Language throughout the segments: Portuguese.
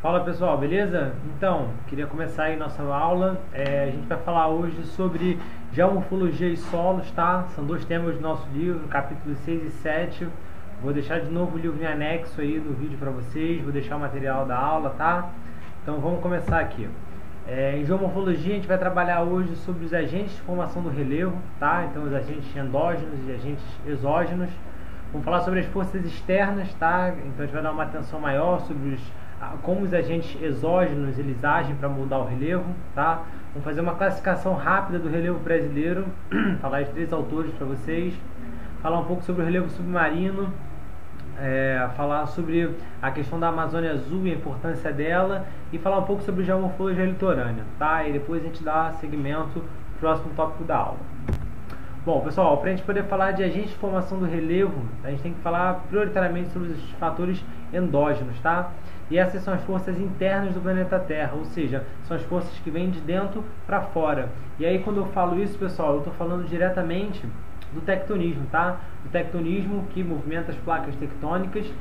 Fala pessoal, beleza? Então, queria começar aí nossa aula. A gente vai falar hoje sobre geomorfologia e solos, tá? São dois temas do nosso livro, capítulos 6 e 7. Vou deixar de novo o livro em anexo aí no vídeo para vocês, vou deixar o material da aula, tá? Então vamos começar aqui. Em geomorfologia a gente vai trabalhar hoje sobre os agentes de formação do relevo, tá? Então os agentes endógenos e agentes exógenos. Vamos falar sobre as forças externas, tá? Então a gente vai dar uma atenção maior sobre como os agentes exógenos eles agem para mudar o relevo, tá? Vamos fazer uma classificação rápida do relevo brasileiro, falar de 3 autores para vocês, falar um pouco sobre o relevo submarino, falar sobre a questão da Amazônia Azul e a importância dela e falar um pouco sobre geomorfologia litorânea, tá? E depois a gente dá seguimento ao próximo tópico da aula. Bom, pessoal, para a gente poder falar de agentes de formação do relevo, a gente tem que falar prioritariamente sobre os fatores endógenos, tá? E essas são as forças internas do planeta Terra, ou seja, são as forças que vêm de dentro para fora. E aí quando eu falo isso, pessoal, eu estou falando diretamente do tectonismo, tá? O tectonismo que movimenta as placas tectônicas.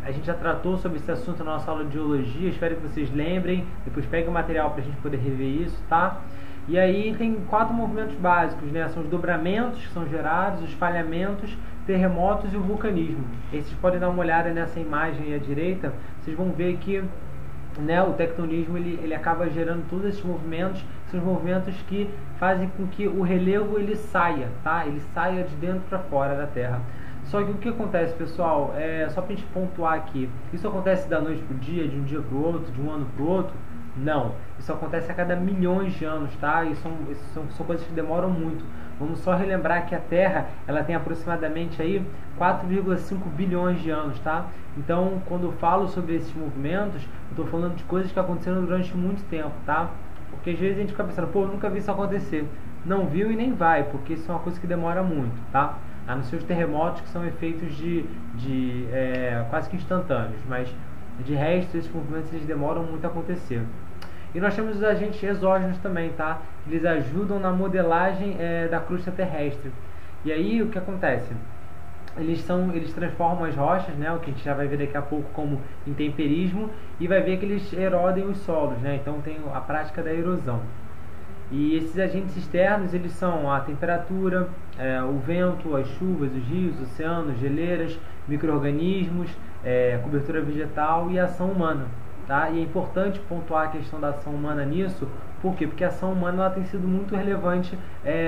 A gente já tratou sobre esse assunto na nossa aula de geologia, espero que vocês lembrem, depois peguem o material para a gente poder rever isso, tá? E aí tem 4 movimentos básicos, né? São os dobramentos que são gerados, os falhamentos, terremotos e o vulcanismo. Esses podem dar uma olhada nessa imagem aí à direita, vocês vão ver que, né, o tectonismo ele acaba gerando todos esses movimentos, são os movimentos que fazem com que o relevo ele saia, tá? Ele saia de dentro para fora da Terra. Só que o que acontece, pessoal, só para a gente pontuar aqui, isso acontece da noite para o dia, de um dia para o outro, de um ano para o outro? Não, isso acontece a cada milhões de anos, tá? E são coisas que demoram muito. Vamos só relembrar que a Terra ela tem aproximadamente aí 4,5 bilhões de anos, tá? Então, quando eu falo sobre esses movimentos, eu estou falando de coisas que aconteceram durante muito tempo, tá? Porque às vezes a gente fica pensando, pô, eu nunca vi isso acontecer. Não viu e nem vai, porque isso é uma coisa que demora muito, tá? A não ser os terremotos que são efeitos quase que instantâneos, mas de resto esses movimentos eles demoram muito a acontecer. E nós temos os agentes exógenos também, tá? Eles ajudam na modelagem da crosta terrestre. E aí o que acontece? Eles transformam as rochas, né? O que a gente já vai ver daqui a pouco como intemperismo, e vai ver que eles erodem os solos, né? Então tem a prática da erosão. E esses agentes externos, eles são a temperatura, o vento, as chuvas, os rios, oceanos, geleiras, micro-organismos, cobertura vegetal e a ação humana. Tá? E é importante pontuar a questão da ação humana nisso, por quê? Porque a ação humana ela tem sido muito relevante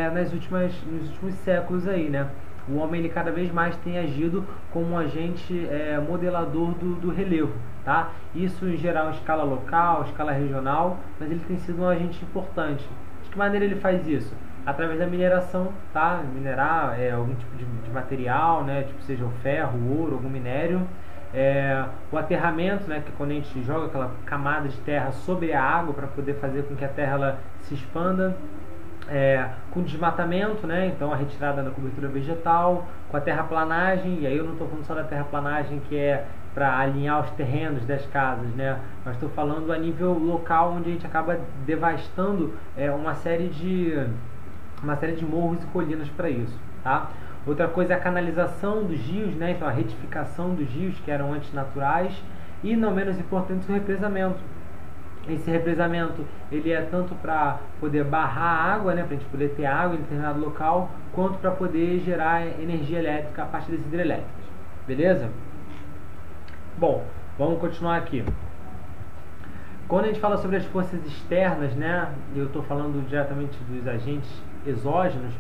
nos últimos séculos aí, né? O homem ele cada vez mais tem agido como um agente modelador do relevo, tá? Isso em geral em escala local, escala regional, mas ele tem sido um agente importante. De que maneira ele faz isso? Através da mineração, tá? Minerar algum tipo de material, né? Tipo seja o ferro, o ouro, algum minério. O aterramento, né, que é quando a gente joga aquela camada de terra sobre a água para poder fazer com que a terra ela se expanda, com desmatamento, né, então a retirada da cobertura vegetal, com a terraplanagem, e aí eu não estou falando só da terraplanagem que é para alinhar os terrenos das casas, né, mas estou falando a nível local onde a gente acaba devastando uma série de morros e colinas para isso, tá? Outra coisa é a canalização dos rios, né? Então a retificação dos rios que eram antinaturais, e não menos importante o represamento. Esse represamento ele é tanto para poder barrar a água, né? Para a gente poder ter água em determinado local, quanto para poder gerar energia elétrica a partir das hidrelétricas. Beleza? Bom, vamos continuar aqui. Quando a gente fala sobre as forças externas, né? Eu estou falando diretamente dos agentes exógenos.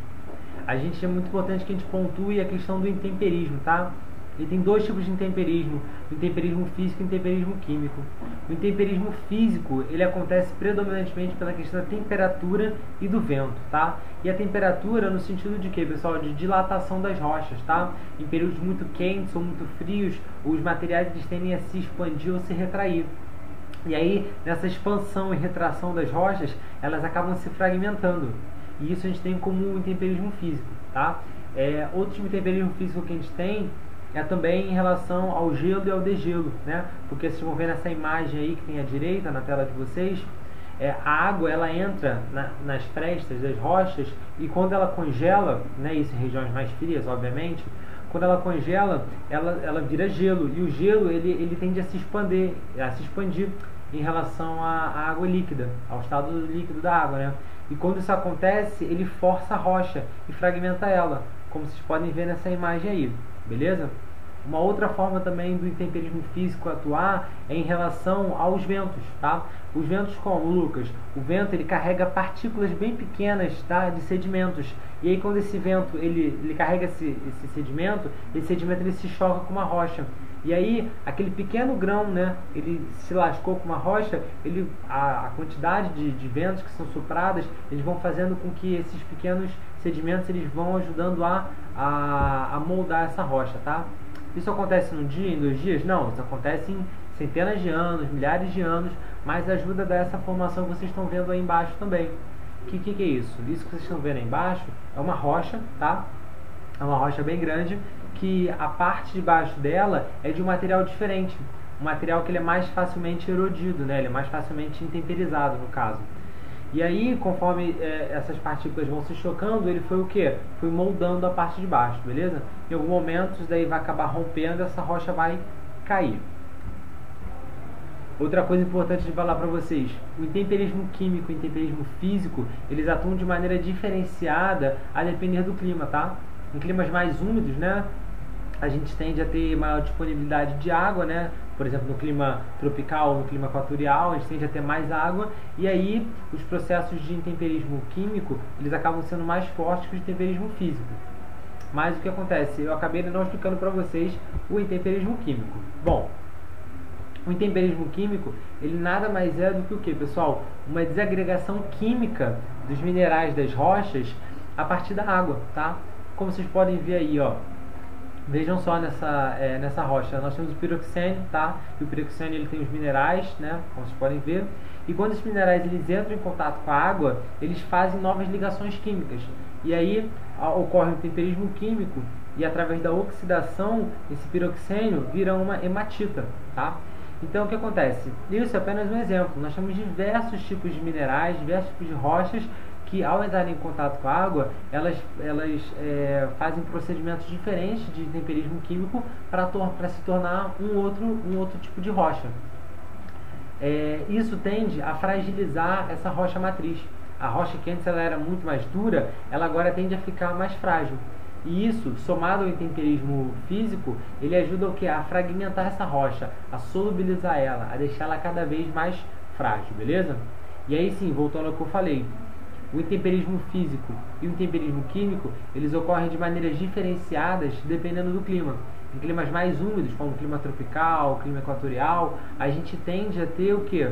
A gente é muito importante que a gente pontue a questão do intemperismo, tá? E tem 2 tipos de intemperismo, o intemperismo físico e o intemperismo químico. O intemperismo físico, ele acontece predominantemente pela questão da temperatura e do vento, tá? E a temperatura no sentido de quê, pessoal? De dilatação das rochas, tá? Em períodos muito quentes ou muito frios, os materiais eles tendem a se expandir ou se retrair. E aí, nessa expansão e retração das rochas, elas acabam se fragmentando. E isso a gente tem como um intemperismo físico, tá? Outro tipo de intemperismo físico que a gente tem é também em relação ao gelo e ao degelo, né? Porque vocês vão ver nessa imagem aí que tem à direita na tela de vocês, a água ela entra nas frestas das rochas, e quando ela congela, né, isso em regiões mais frias, obviamente, quando ela congela, ela vira gelo, e o gelo ele tende a se expandir em relação à água líquida, ao estado líquido da água, né? E quando isso acontece, ele força a rocha e fragmenta ela, como vocês podem ver nessa imagem aí, beleza? Uma outra forma também do intemperismo físico atuar é em relação aos ventos, tá? Os ventos como, Lucas? O vento ele carrega partículas bem pequenas, tá? De sedimentos. E aí quando esse vento ele carrega esse sedimento ele se choca com uma rocha. E aí aquele pequeno grão, né? Ele se lascou com uma rocha, a quantidade de ventos que são sopradas, eles vão fazendo com que esses pequenos sedimentos eles vão ajudando a moldar essa rocha, tá? Isso acontece num dia, em 2 dias? Não, isso acontece em centenas de anos, milhares de anos, mas ajuda a dar essa formação que vocês estão vendo aí embaixo também. O que é isso? Isso que vocês estão vendo aí embaixo é uma rocha, tá? É uma rocha bem grande, que a parte de baixo dela é de um material diferente. Um material que ele é mais facilmente erodido, né? Ele é mais facilmente intemperizado, no caso. E aí, conforme essas partículas vão se chocando, ele foi o quê? Foi moldando a parte de baixo, beleza? Em algum momento, isso daí vai acabar rompendo, essa rocha vai cair. Outra coisa importante de falar para vocês, o intemperismo químico e o intemperismo físico, eles atuam de maneira diferenciada a depender do clima, tá? Em climas mais úmidos, né, a gente tende a ter maior disponibilidade de água, né? Por exemplo, no clima tropical, no clima equatorial, a gente tende a ter mais água, e aí os processos de intemperismo químico, eles acabam sendo mais fortes que o intemperismo físico. Mas o que acontece? Eu acabei não explicando para vocês o intemperismo químico. Bom, o intemperismo químico, ele nada mais é do que o que, pessoal? Uma desagregação química dos minerais das rochas a partir da água, tá? Como vocês podem ver aí, ó. Vejam só nessa rocha, nós temos o piroxênio, tá? E o piroxênio ele tem os minerais, né? Como vocês podem ver. E quando esses minerais eles entram em contato com a água, eles fazem novas ligações químicas. E aí ocorre um temperismo químico e através da oxidação, esse piroxênio vira uma hematita, tá? Então o que acontece? Isso é apenas um exemplo. Nós temos diversos tipos de minerais, diversos tipos de rochas que ao entrarem em contato com a água, elas fazem procedimentos diferentes de temperismo químico para se tornar um outro tipo de rocha. Isso tende a fragilizar essa rocha matriz. A rocha que antes ela era muito mais dura, ela agora tende a ficar mais frágil. E isso, somado ao intemperismo físico, ele ajuda o que? A fragmentar essa rocha, a solubilizar ela, a deixá-la cada vez mais frágil, beleza? E aí sim, voltando ao que eu falei, o intemperismo físico e o intemperismo químico, eles ocorrem de maneiras diferenciadas dependendo do clima. Em climas mais úmidos, como o clima tropical, o clima equatorial, a gente tende a ter o quê?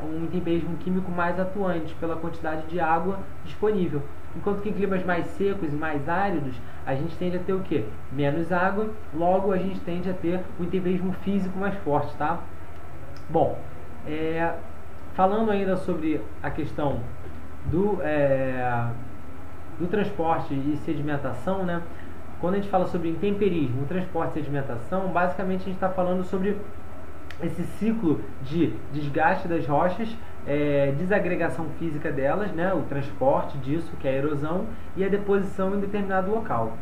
Um intemperismo químico mais atuante pela quantidade de água disponível. Enquanto que em climas mais secos e mais áridos, a gente tende a ter o quê? Menos água, logo a gente tende a ter o intemperismo físico mais forte, tá? Bom, falando ainda sobre a questão do transporte e sedimentação, né? Quando a gente fala sobre intemperismo, transporte e sedimentação, basicamente a gente está falando sobre esse ciclo de desgaste das rochas, desagregação física delas, né? O transporte disso, que é a erosão, e a deposição em determinado local.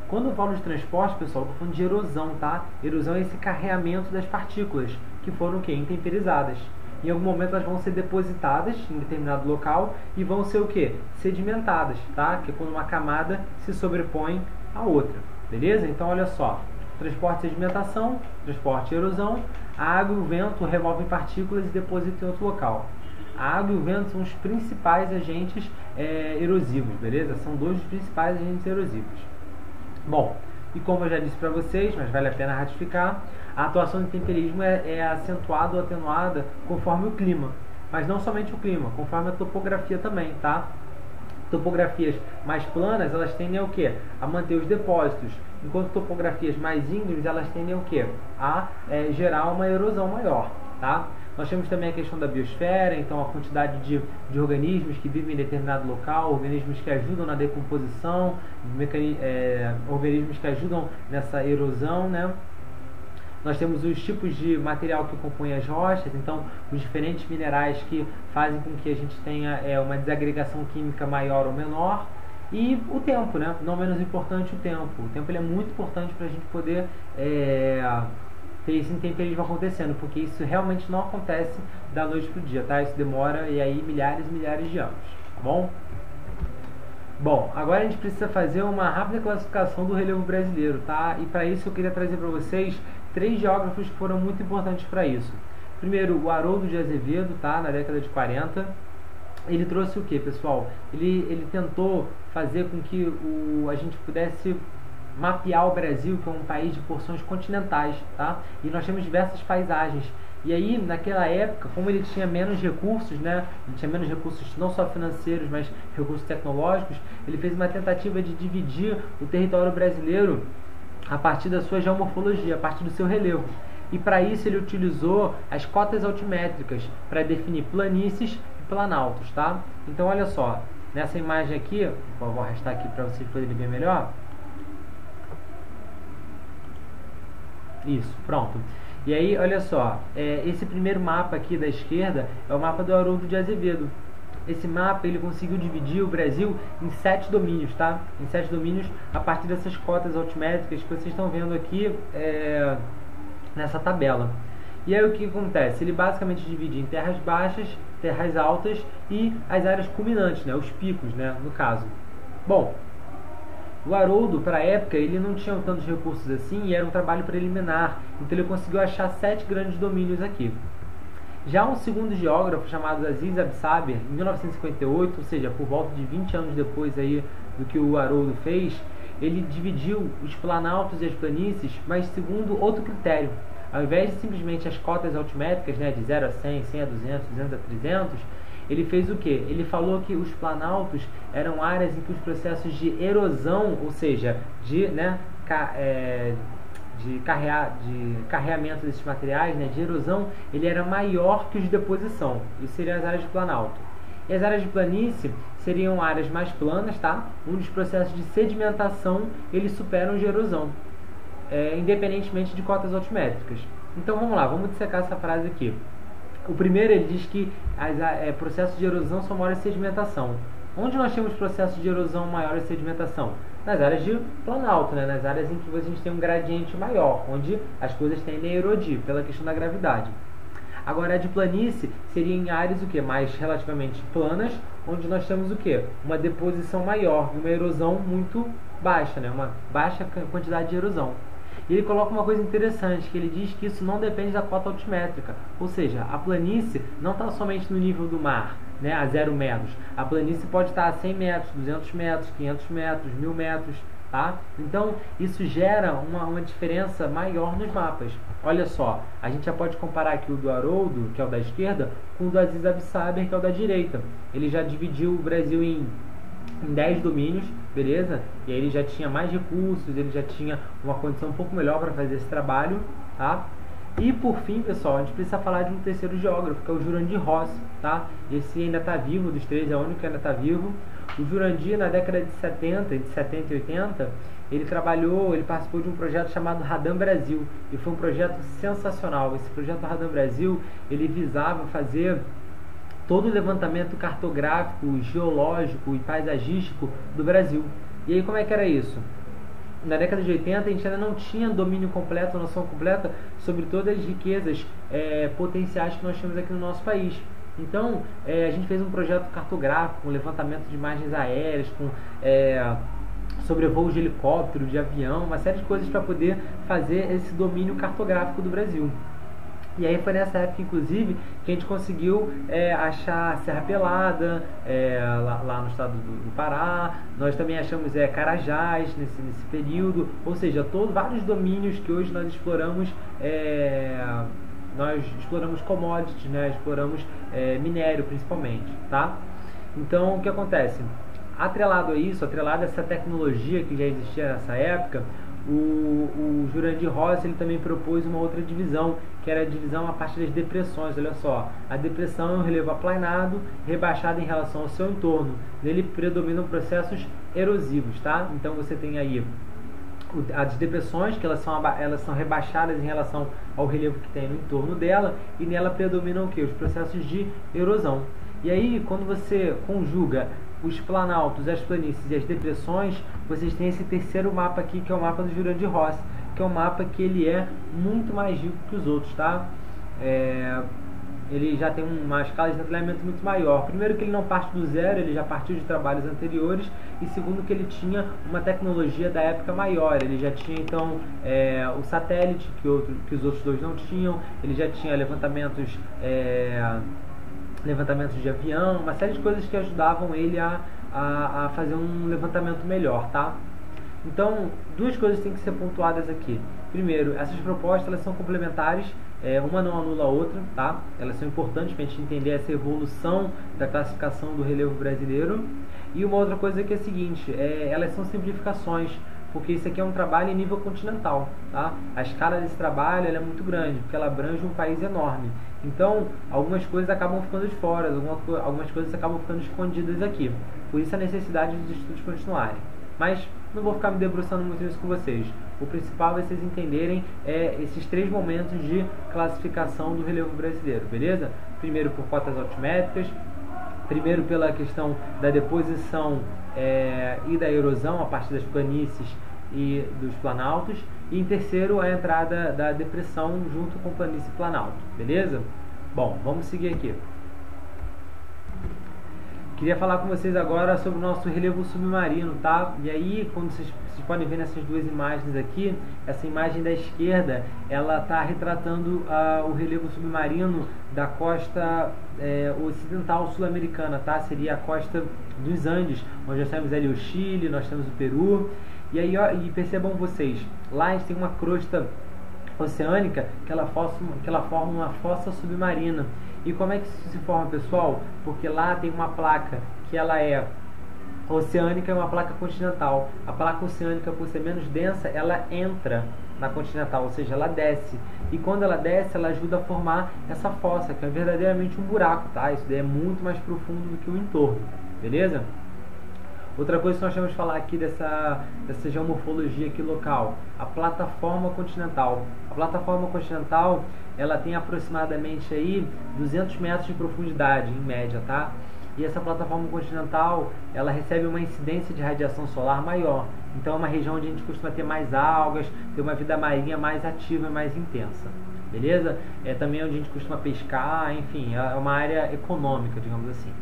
Quando eu falo de transporte, pessoal, eu estou falando de erosão, tá? Erosão é esse carreamento das partículas, que foram o quê? Intemperizadas. Em algum momento elas vão ser depositadas em determinado local e vão ser o quê? Sedimentadas, tá? Que é quando uma camada se sobrepõe à outra, beleza? Então olha só, transporte e sedimentação, transporte e erosão, a água e o vento removem partículas e depositam em outro local. A água e o vento são os principais agentes erosivos, beleza? São dois dos principais agentes erosivos. Bom, e como eu já disse para vocês, mas vale a pena ratificar, a atuação do intemperismo é acentuada ou atenuada conforme o clima. Mas não somente o clima, conforme a topografia também, tá? Topografias mais planas, elas tendem ao quê? A manter os depósitos. Enquanto topografias mais íngremes, elas tendem ao quê? A gerar uma erosão maior, tá? Nós temos também a questão da biosfera, então a quantidade de organismos que vivem em determinado local, organismos que ajudam na decomposição, organismos que ajudam nessa erosão, né? Nós temos os tipos de material que compõem as rochas, então os diferentes minerais que fazem com que a gente tenha uma desagregação química maior ou menor. E o tempo, né? Não menos importante, o tempo. O tempo ele é muito importante para a gente poder ter esse temperismo acontecendo, porque isso realmente não acontece da noite para o dia, tá? Isso demora e aí milhares e milhares de anos, tá bom? Bom, agora a gente precisa fazer uma rápida classificação do relevo brasileiro, tá? E para isso eu queria trazer para vocês 3 geógrafos que foram muito importantes para isso. Primeiro, o Haroldo de Azevedo, tá? Na década de 40. Ele trouxe o que, pessoal? Ele tentou fazer com que a gente pudesse mapear o Brasil, que é um país de porções continentais, tá? E nós temos diversas paisagens. E aí, naquela época, como ele tinha menos recursos, né? Ele tinha menos recursos não só financeiros, mas recursos tecnológicos, ele fez uma tentativa de dividir o território brasileiro a partir da sua geomorfologia, a partir do seu relevo. E para isso ele utilizou as cotas altimétricas para definir planícies e planaltos, tá? Então olha só, nessa imagem aqui, eu vou arrastar aqui para vocês poderem ver melhor. Isso, pronto. E aí, olha só, esse primeiro mapa aqui da esquerda é o mapa do Haroldo de Azevedo. Esse mapa ele conseguiu dividir o Brasil em 7 domínios, tá? Em 7 domínios a partir dessas cotas altimétricas que vocês estão vendo aqui nessa tabela. E aí o que acontece? Ele basicamente divide em terras baixas, terras altas e as áreas culminantes, né? Os picos, né? No caso. Bom, o Haroldo, para a época, ele não tinha tantos recursos assim e era um trabalho preliminar, então ele conseguiu achar 7 grandes domínios aqui. Já um segundo geógrafo chamado Aziz Absaber, em 1958, ou seja, por volta de 20 anos depois aí do que o Haroldo fez, ele dividiu os planaltos e as planícies, mas segundo outro critério. Ao invés de simplesmente as cotas altimétricas, né, de 0 a 100, 100 a 200, 200 a 300, ele fez o que? Ele falou que os planaltos eram áreas em que os processos de erosão, ou seja, de carreamento desses materiais, né, de erosão, ele era maior que os de deposição. Isso seriam as áreas de planalto. E as áreas de planície seriam áreas mais planas, tá? Onde os processos de sedimentação eles superam os de erosão, independentemente de cotas altimétricas. Então vamos lá, vamos dissecar essa frase aqui. O primeiro ele diz que processos de erosão são maiores de sedimentação. Onde nós temos processos de erosão maiores de sedimentação? Nas áreas de planalto, né? Nas áreas em que a gente tem um gradiente maior, onde as coisas tendem a erodir pela questão da gravidade. Agora a de planície seria em áreas o quê? Mais relativamente planas, onde nós temos o quê? Uma deposição maior, uma erosão muito baixa, né? Uma baixa quantidade de erosão. E ele coloca uma coisa interessante, que ele diz que isso não depende da cota altimétrica. Ou seja, a planície não está somente no nível do mar, né, a 0 metros. A planície pode estar a 100 metros, 200 metros, 500 metros, 1000 metros, tá? Então, isso gera uma diferença maior nos mapas. Olha só, a gente já pode comparar aqui o do Haroldo, que é o da esquerda, com o do Aziz Absaber, que é o da direita. Ele já dividiu o Brasil em 10 domínios, beleza? E aí ele já tinha mais recursos, ele já tinha uma condição um pouco melhor para fazer esse trabalho, tá? E por fim, pessoal, a gente precisa falar de um terceiro geógrafo, que é o Jurandir Rossi, tá? Esse ainda está vivo, dos três é o único que ainda está vivo. O Jurandir, na década de 70 e 80, ele participou de um projeto chamado Radam Brasil, e foi um projeto sensacional. Esse projeto Radam Brasil, ele visava fazer todo o levantamento cartográfico, geológico e paisagístico do Brasil. E aí como é que era isso? Na década de 80 a gente ainda não tinha domínio completo, noção completa sobre todas as riquezas potenciais que nós temos aqui no nosso país. Então a gente fez um projeto cartográfico, com levantamento de imagens aéreas, com sobrevoos de helicóptero, de avião, uma série de coisas para poder fazer esse domínio cartográfico do Brasil. E aí foi nessa época, inclusive, que a gente conseguiu achar a Serra Pelada, lá no estado do Pará. Nós também achamos Carajás nesse período. Ou seja, vários domínios que hoje nós exploramos commodities, né? Exploramos minério principalmente, tá? Então, o que acontece? Atrelado a essa tecnologia que já existia nessa época, o Jurandir Rossi ele também propôs uma outra divisão, que era a divisão a partir das depressões. Olha só, a depressão é um relevo aplanado, rebaixado em relação ao seu entorno. Nele predominam processos erosivos, tá? Então você tem aí as depressões, que elas são rebaixadas em relação ao relevo que tem no entorno dela, e nela predominam o quê? Os processos de erosão. E aí, quando você conjuga os planaltos, as planícies e as depressões, vocês têm esse terceiro mapa aqui, que é o mapa do Jurandir Rossi, que é um mapa que ele é muito mais rico que os outros, tá? Ele já tem uma escala de detalhamento muito maior. Primeiro que ele não parte do zero, ele já partiu de trabalhos anteriores, e segundo que ele tinha uma tecnologia da época maior. Ele já tinha então o satélite que os outros dois não tinham, ele já tinha levantamentos de avião, uma série de coisas que ajudavam ele a fazer um levantamento melhor, tá? Então, duas coisas têm que ser pontuadas aqui. Primeiro, essas propostas elas são complementares, uma não anula a outra, tá? Elas são importantes para a gente entender essa evolução da classificação do relevo brasileiro. E uma outra coisa que é a seguinte, elas são simplificações, porque isso aqui é um trabalho em nível continental, tá? A escala desse trabalho ela é muito grande, porque ela abrange um país enorme. Então, algumas coisas acabam ficando de fora, algumas coisas acabam ficando escondidas aqui. Por isso a necessidade dos estudos continuarem. Mas não vou ficar me debruçando muito nisso com vocês. O principal é vocês entenderem esses três momentos de classificação do relevo brasileiro, beleza? Primeiro por cotas altimétricas, primeiro pela questão da deposição e da erosão a partir das planícies e dos planaltos, e em terceiro a entrada da depressão junto com planície e planalto, beleza? Bom, vamos seguir aqui. Queria falar com vocês agora sobre o nosso relevo submarino, tá? E aí, quando vocês podem ver nessas duas imagens aqui, essa imagem da esquerda, ela está retratando o relevo submarino da costa ocidental sul-americana, tá? Seria a costa dos Andes, onde nós temos ali o Chile, nós temos o Peru. E aí, ó, e percebam vocês, lá a gente tem uma crosta oceânica que ela forma uma fossa submarina. E como é que isso se forma, pessoal? Porque lá tem uma placa que ela é oceânica e uma placa continental. A placa oceânica, por ser menos densa, ela entra na continental, ou seja, ela desce. E quando ela desce, ela ajuda a formar essa fossa, que é verdadeiramente um buraco, tá? Isso daí é muito mais profundo do que o entorno, beleza? Outra coisa que nós temos que falar aqui dessa geomorfologia aqui local, a plataforma continental. A plataforma continental, ela tem aproximadamente aí 200 metros de profundidade, em média, tá? E essa plataforma continental, ela recebe uma incidência de radiação solar maior. Então é uma região onde a gente costuma ter mais algas, ter uma vida marinha mais ativa e mais intensa. Beleza? É também onde a gente costuma pescar, enfim, é uma área econômica, digamos assim.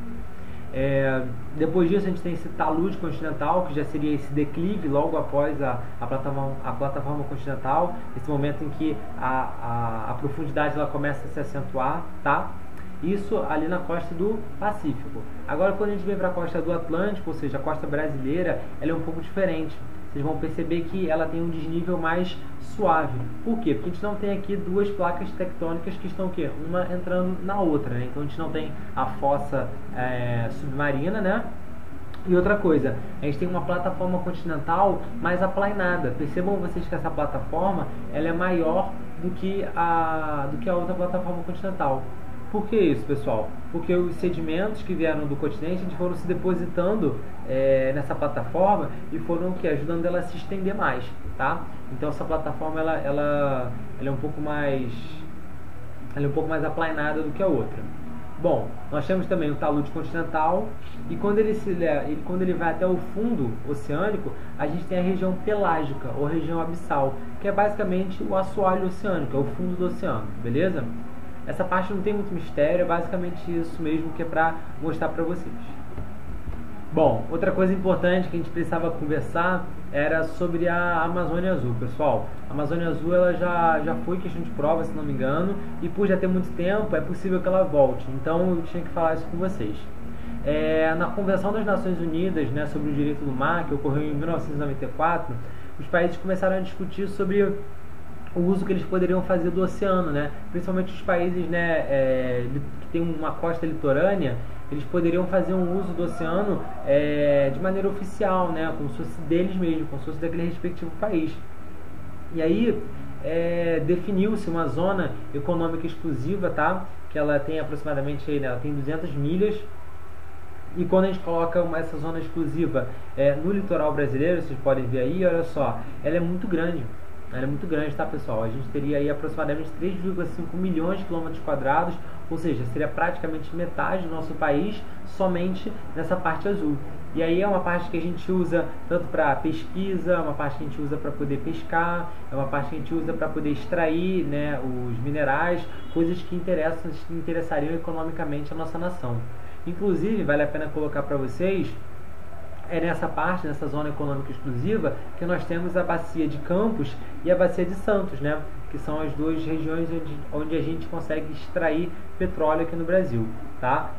Depois disso a gente tem esse talude continental, que já seria esse declive logo após a plataforma continental, esse momento em que a profundidade ela começa a se acentuar, tá? Isso ali na costa do Pacífico. Agora quando a gente vem para a costa do Atlântico, ou seja, a costa brasileira, ela é um pouco diferente. Vocês vão perceber que ela tem um desnível mais suave. Por quê? Porque a gente não tem aqui duas placas tectônicas que estão o quê? Uma entrando na outra, né? Então a gente não tem a fossa submarina, né? E outra coisa, a gente tem uma plataforma continental mais aplainada. Percebam vocês que essa plataforma ela é maior do que a outra plataforma continental. Por que isso, pessoal? Porque os sedimentos que vieram do continente eles foram se depositando nessa plataforma e foram ajudando ela a se estender mais, tá? Então essa plataforma ela é um pouco mais aplainada do que a outra. Bom, nós temos também o talude continental e quando ele vai até o fundo oceânico, a gente tem a região pelágica ou região abissal, que é basicamente o assoalho oceânico, é o fundo do oceano, beleza? Essa parte não tem muito mistério, é basicamente isso mesmo que é para mostrar para vocês. Bom, outra coisa importante que a gente precisava conversar era sobre a Amazônia Azul, pessoal. A Amazônia Azul ela já foi questão de prova, se não me engano, e por já ter muito tempo, é possível que ela volte. Então eu tinha que falar isso com vocês. Na Convenção das Nações Unidas, né, sobre o Direito do Mar, que ocorreu em 1994, os países começaram a discutir sobre o uso que eles poderiam fazer do oceano, né? Principalmente os países, né, que tem uma costa litorânea, eles poderiam fazer um uso do oceano de maneira oficial, né? Como se fosse deles mesmo, como se fosse daquele respectivo país. E aí definiu-se uma zona econômica exclusiva, tá? Que ela tem aproximadamente, né, ela tem 200 milhas. E quando a gente coloca essa zona exclusiva no litoral brasileiro, vocês podem ver aí, olha só, ela é muito grande. ela é muito grande, tá, pessoal? A gente teria aí aproximadamente 3,5 milhões de quilômetros quadrados, ou seja, seria praticamente metade do nosso país somente nessa parte azul. E aí é uma parte que a gente usa tanto para pesquisa, é uma parte que a gente usa para poder pescar, é uma parte que a gente usa para poder extrair, né, os minerais, coisas que interessariam economicamente a nossa nação. Inclusive, vale a pena colocar para vocês, é nessa parte, nessa zona econômica exclusiva, que nós temos a bacia de Campos e a bacia de Santos, né? Que são as duas regiões onde a gente consegue extrair petróleo aqui no Brasil, tá?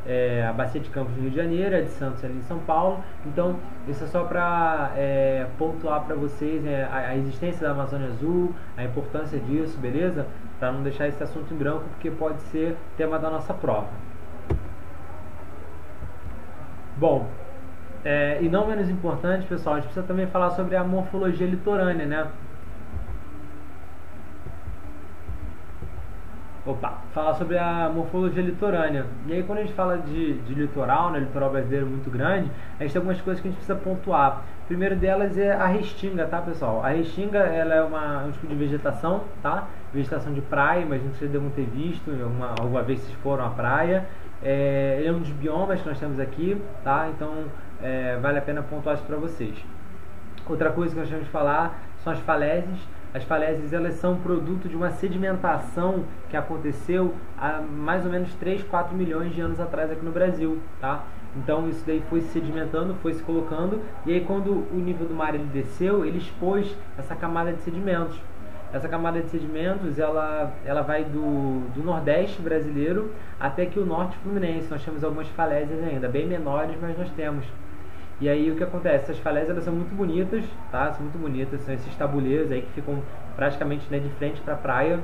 A bacia de Campos no Rio de Janeiro, a de Santos ali em São Paulo. Então, isso é só para pontuar para vocês a existência da Amazônia Azul, a importância disso, beleza? Para não deixar esse assunto em branco, porque pode ser tema da nossa prova. Bom, e não menos importante, pessoal, a gente precisa também falar sobre a morfologia litorânea, né? Falar sobre a morfologia litorânea. E aí, quando a gente fala de litoral, né, litoral brasileiro muito grande, a gente tem algumas coisas que a gente precisa pontuar. O primeiro delas é a restinga, tá, pessoal? A restinga, ela é um tipo de vegetação, tá? Vegetação de praia, imagino que vocês devam ter visto alguma vez vocês foram à praia. Ele é um dos biomas que nós temos aqui, tá? Então, vale a pena pontuar isso para vocês. Outra coisa que nós temos que falar são as falésias. As falésias, elas são produto de uma sedimentação que aconteceu há mais ou menos 3, 4 milhões de anos atrás aqui no Brasil, tá? Então isso daí foi se sedimentando, foi se colocando, e aí quando o nível do mar ele desceu, ele expôs essa camada de sedimentos. Essa camada de sedimentos, ela vai do nordeste brasileiro até que o norte fluminense. Nós temos algumas falésias ainda, bem menores, mas nós temos. E aí o que acontece? Essas falésias, elas são muito bonitas, tá? São muito bonitas, são esses tabuleiros aí que ficam praticamente, né, de frente para a praia.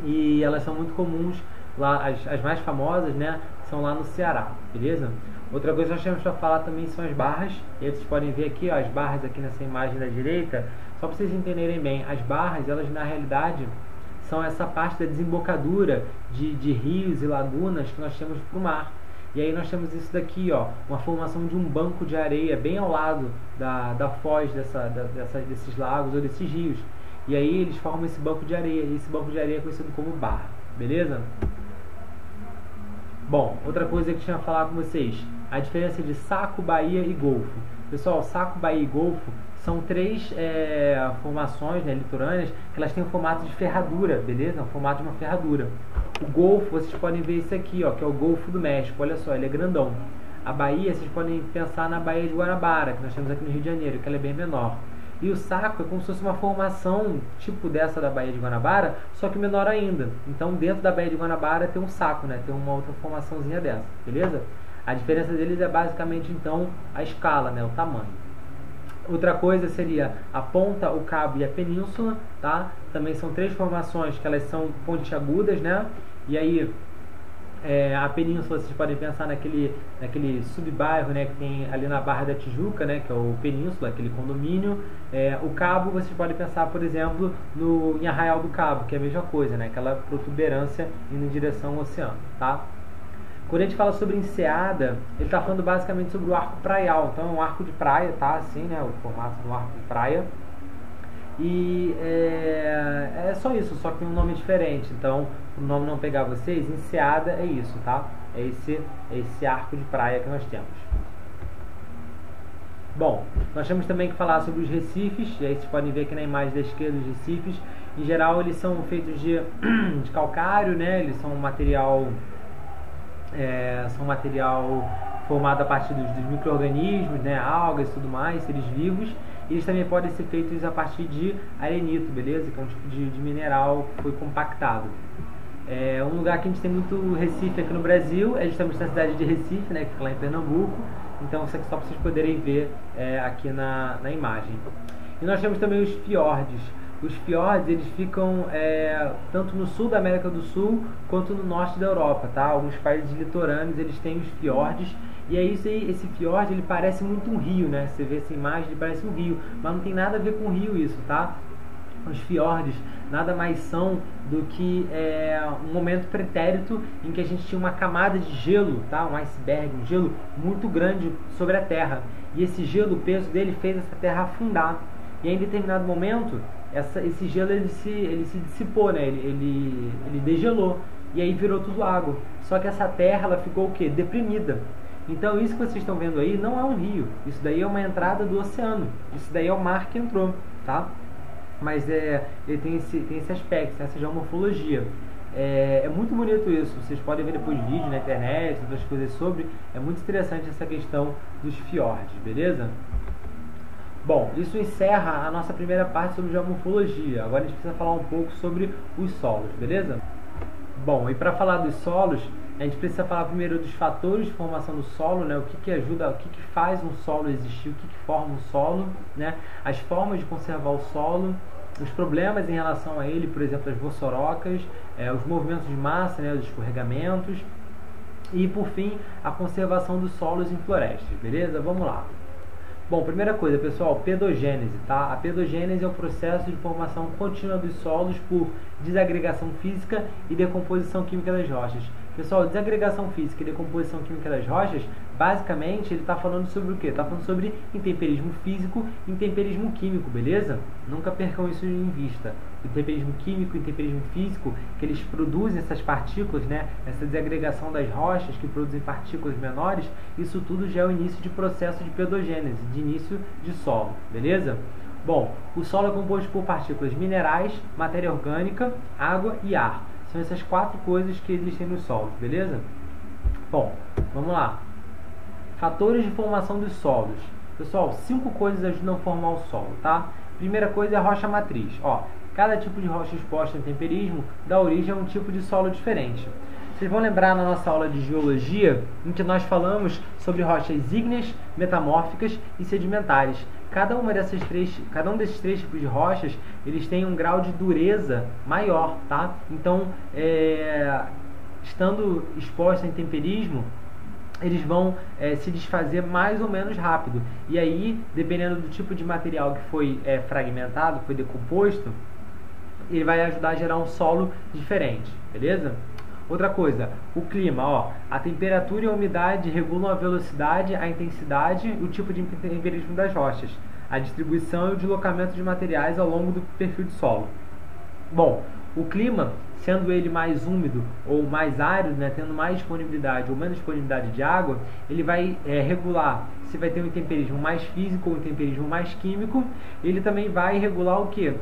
E elas são muito comuns lá, as mais famosas, né, são lá no Ceará, beleza? Outra coisa que nós temos para falar também são as barras. E aí vocês podem ver aqui, ó, as barras aqui nessa imagem da direita. Só para vocês entenderem bem, as barras, elas na realidade são essa parte da desembocadura de rios e lagunas que nós temos para o mar. E aí nós temos isso daqui, ó, uma formação de um banco de areia bem ao lado da foz desses lagos ou desses rios. E aí eles formam esse banco de areia, e esse banco de areia é conhecido como barra, beleza? Bom, outra coisa que eu tinha que falar com vocês, a diferença de saco, baía e golfo. Pessoal, saco, baía e golfo são três formações, né, litorâneas, que elas têm um formato de ferradura, beleza? O formato de uma ferradura. O golfo, vocês podem ver isso aqui, ó, que é o Golfo do México. Olha só, ele é grandão. A baía, vocês podem pensar na Baía de Guanabara, que nós temos aqui no Rio de Janeiro, que ela é bem menor. E o saco é como se fosse uma formação tipo dessa da Baía de Guanabara, só que menor ainda. Então, dentro da Baía de Guanabara tem um saco, né? Tem uma outra formaçãozinha dessa, beleza? A diferença deles é basicamente, então, a escala, né? O tamanho. Outra coisa seria a ponta, o cabo e a península, tá? Também são três formações que elas são pontiagudas, né? E aí a península, vocês podem pensar naquele subbairro, né, que tem ali na Barra da Tijuca, né, que é o Península, aquele condomínio. O cabo, vocês podem pensar, por exemplo, em Arraial do Cabo, que é a mesma coisa, né, aquela protuberância indo em direção ao oceano, tá? Quando a gente fala sobre enseada, ele está falando basicamente sobre o arco praial. Então é um arco de praia, tá? Assim, né? O formato do arco de praia. E é só isso, só que tem um nome diferente. Então, o nome não pegar vocês, enseada é isso, tá? É esse arco de praia que nós temos. Bom, nós temos também que falar sobre os recifes. E aí vocês podem ver aqui na imagem da esquerda os recifes. Em geral, eles são feitos de calcário, né? Eles são um material formado a partir dos micro-organismos, né, algas e tudo mais, seres vivos. E eles também podem ser feitos a partir de arenito, beleza? Que é um tipo de mineral que foi compactado. Um lugar que a gente tem muito recife aqui no Brasil é justamente na cidade de Recife, né, que fica lá em Pernambuco. Então isso aqui só para vocês poderem ver aqui na imagem. E nós temos também os fiordes. Os fiordes, eles ficam tanto no sul da América do Sul quanto no norte da Europa, tá? Alguns países litorâneos, eles têm os fiordes. E é isso aí, esse fiord, ele parece muito um rio, né? Você vê essa imagem, ele parece um rio, mas não tem nada a ver com rio isso, tá? Os fiordes nada mais são do que um momento pretérito em que a gente tinha uma camada de gelo, tá? Um iceberg, um gelo muito grande sobre a Terra. E esse gelo, o peso dele fez essa Terra afundar. E aí, em determinado momento, esse gelo ele se dissipou, né? Ele degelou e aí virou tudo água. Só que essa terra ela ficou o quê? Deprimida. Então isso que vocês estão vendo aí não é um rio, isso daí é uma entrada do oceano, isso daí é o mar que entrou, tá? Mas ele tem esse aspecto, essa geomorfologia. É muito bonito isso, vocês podem ver depois vídeos na internet, outras coisas sobre. É muito interessante essa questão dos fiordes, beleza? Bom, isso encerra a nossa primeira parte sobre geomorfologia. Agora a gente precisa falar um pouco sobre os solos, beleza? Bom, e para falar dos solos, a gente precisa falar primeiro dos fatores de formação do solo, né? O que ajuda, o que faz um solo existir, o que forma um solo, né? As formas de conservar o solo, os problemas em relação a ele, por exemplo, as vossorocas, os movimentos de massa, né? Os escorregamentos e, por fim, a conservação dos solos em florestas, beleza? Vamos lá. Bom, primeira coisa, pessoal, pedogênese, tá? A pedogênese é o processo de formação contínua dos solos por desagregação física e decomposição química das rochas. Pessoal, desagregação física e decomposição química das rochas, basicamente, ele está falando sobre o quê? Está falando sobre intemperismo físico e intemperismo químico, beleza? Nunca percam isso em vista. O intemperismo químico e o intemperismo físico, que eles produzem essas partículas, né? Essa desagregação das rochas que produzem partículas menores, isso tudo já é o início de processo de pedogênese, de início de solo, beleza? Bom, o solo é composto por partículas minerais, matéria orgânica, água e ar. São essas 4 coisas que existem nos solos, beleza? Bom, vamos lá. Fatores de formação dos solos. Pessoal, 5 coisas ajudam a formar o solo, tá? Primeira coisa é a rocha matriz. Ó, cada tipo de rocha exposta em temperismo dá origem a um tipo de solo diferente. Vocês vão lembrar na nossa aula de geologia, em que nós falamos sobre rochas ígneas, metamórficas e sedimentares. Cada um desses 3 tipos de rochas, eles têm um grau de dureza maior, tá? Então, estando expostos em temperismo, eles vão se desfazer mais ou menos rápido. E aí, dependendo do tipo de material que foi fragmentado, foi decomposto, ele vai ajudar a gerar um solo diferente, beleza? Outra coisa, o clima, ó, a temperatura e a umidade regulam a velocidade, a intensidade e o tipo de temperismo das rochas, a distribuição e o deslocamento de materiais ao longo do perfil de solo. Bom, o clima, sendo ele mais úmido ou mais árido, né, tendo mais disponibilidade ou menos disponibilidade de água, ele vai regular se vai ter um temperismo mais físico ou um temperismo mais químico. Ele também vai regular o que?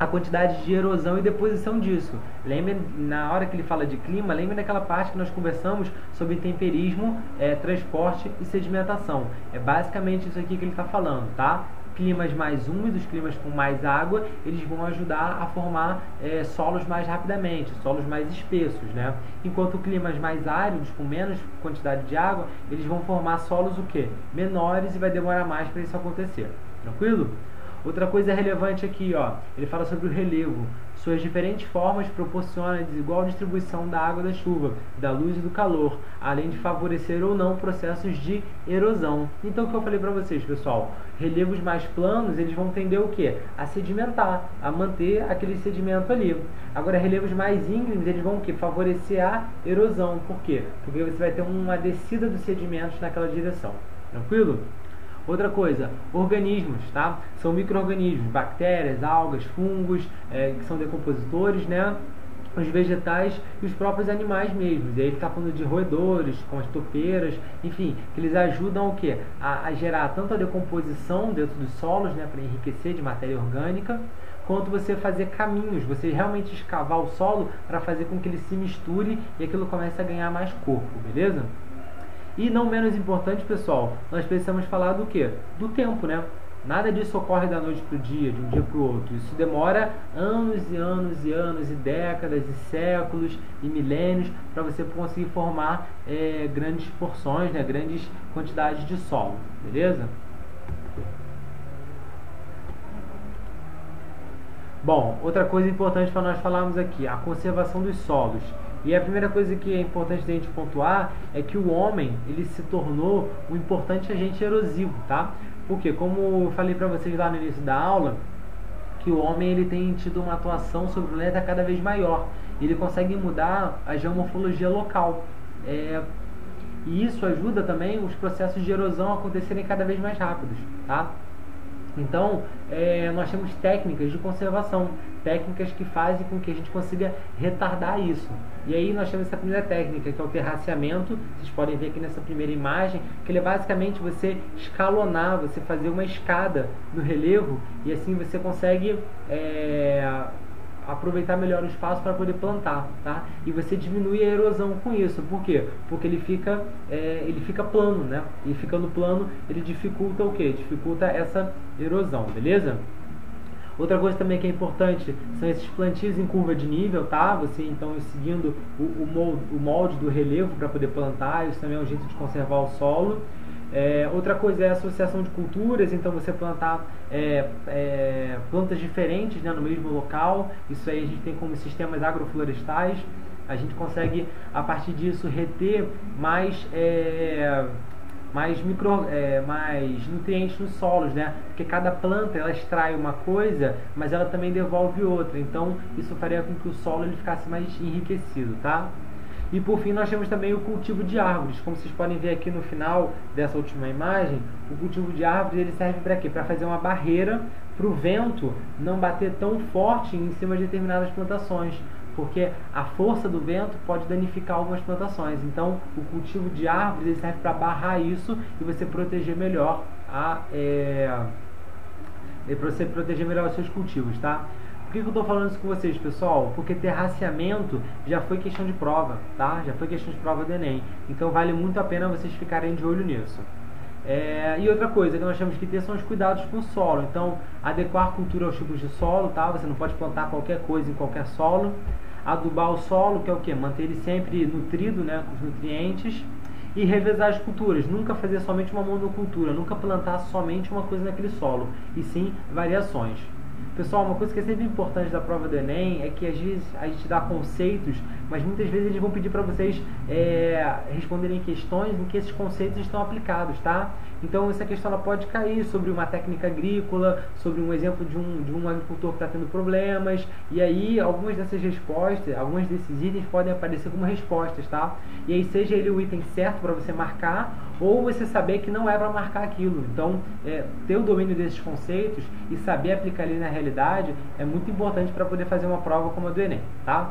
A quantidade de erosão e deposição disso. Lembre, na hora que ele fala de clima, lembre daquela parte que nós conversamos sobre temperismo, transporte e sedimentação. É basicamente isso aqui que ele está falando, tá? Climas mais úmidos, climas com mais água, eles vão ajudar a formar solos mais rapidamente, solos mais espessos, né? Enquanto climas mais áridos, com menos quantidade de água, eles vão formar solos o quê? Menores, e vai demorar mais para isso acontecer. Tranquilo? Outra coisa relevante aqui, ó, ele fala sobre o relevo. Suas diferentes formas proporcionam a desigual distribuição da água da chuva, da luz e do calor, além de favorecer ou não processos de erosão. Então, o que eu falei para vocês, pessoal? Relevos mais planos, eles vão tender o quê? A sedimentar, a manter aquele sedimento ali. Agora, relevos mais íngremes, eles vão o quê? Favorecer a erosão. Por quê? Porque você vai ter uma descida dos sedimentos naquela direção. Tranquilo? Outra coisa, organismos, tá? São micro-organismos, bactérias, algas, fungos, que são decompositores, né? Os vegetais e os próprios animais mesmos. E aí ele está falando de roedores, com as topeiras, enfim, que eles ajudam o quê? A gerar tanto a decomposição dentro dos solos, né? Para enriquecer de matéria orgânica, quanto você fazer caminhos, você realmente escavar o solo para fazer com que ele se misture e aquilo comece a ganhar mais corpo, beleza? E não menos importante, pessoal, nós precisamos falar do quê? Do tempo, né? Nada disso ocorre da noite para o dia, de um dia para o outro. Isso demora anos e anos e anos, e décadas, e séculos, e milênios, para você conseguir formar grandes porções, né? Grandes quantidades de solo, beleza? Bom, outra coisa importante para nós falarmos aqui, a conservação dos solos. E a primeira coisa que é importante a gente pontuar é que o homem, ele se tornou um importante agente erosivo, tá? Porque, como eu falei para vocês lá no início da aula, que o homem ele tem tido uma atuação sobre o planeta cada vez maior. Ele consegue mudar a geomorfologia local. E isso ajuda também os processos de erosão a acontecerem cada vez mais rápidos, tá? Então, nós temos técnicas de conservação, técnicas que fazem com que a gente consiga retardar isso. E aí nós temos essa primeira técnica, que é o terraceamento. Vocês podem ver aqui nessa primeira imagem, que ele é basicamente você escalonar, você fazer uma escada no relevo, e assim você consegue aproveitar melhor o espaço para poder plantar, tá? E você diminui a erosão com isso. Por quê? Porque ele fica plano, né? E ficando plano, ele dificulta o quê? Dificulta essa erosão, beleza? Outra coisa também que é importante são esses plantios em curva de nível, tá? Você então seguindo o molde do relevo para poder plantar, isso também é um jeito de conservar o solo. Outra coisa é a associação de culturas, então você plantar plantas diferentes, né, no mesmo local. Isso aí a gente tem como sistemas agroflorestais. A gente consegue, a partir disso, reter mais nutrientes nos solos, né? Porque cada planta ela extrai uma coisa, mas ela também devolve outra. Então isso faria com que o solo ele ficasse mais enriquecido, tá? E por fim nós temos também o cultivo de árvores. Como vocês podem ver aqui no final dessa última imagem, o cultivo de árvores ele serve para quê? Para fazer uma barreira para o vento não bater tão forte em cima de determinadas plantações, porque a força do vento pode danificar algumas plantações. Então o cultivo de árvores ele serve para barrar isso e você proteger melhor os seus cultivos, tá? Por que eu estou falando isso com vocês, pessoal? Porque terraceamento já foi questão de prova, tá? Já foi questão de prova do Enem. Então vale muito a pena vocês ficarem de olho nisso. E outra coisa que nós temos que ter são os cuidados com o solo. Então, adequar a cultura aos tipos de solo, tá? Você não pode plantar qualquer coisa em qualquer solo. Adubar o solo, que é o quê? Manter ele sempre nutrido, né, com os nutrientes. E revezar as culturas. Nunca fazer somente uma monocultura. Nunca plantar somente uma coisa naquele solo. E sim, variações. Pessoal, uma coisa que é sempre importante da prova do Enem é que às vezes a gente dá conceitos, mas muitas vezes eles vão pedir para vocês responderem questões em que esses conceitos estão aplicados, tá? Então essa questão ela pode cair sobre uma técnica agrícola, sobre um exemplo de um agricultor que está tendo problemas, e aí algumas dessas respostas, alguns desses itens podem aparecer como respostas, tá? E aí seja ele o item certo para você marcar, ou você saber que não é para marcar aquilo. Então, ter o domínio desses conceitos e saber aplicar ele na realidade é muito importante para poder fazer uma prova como a do Enem, tá?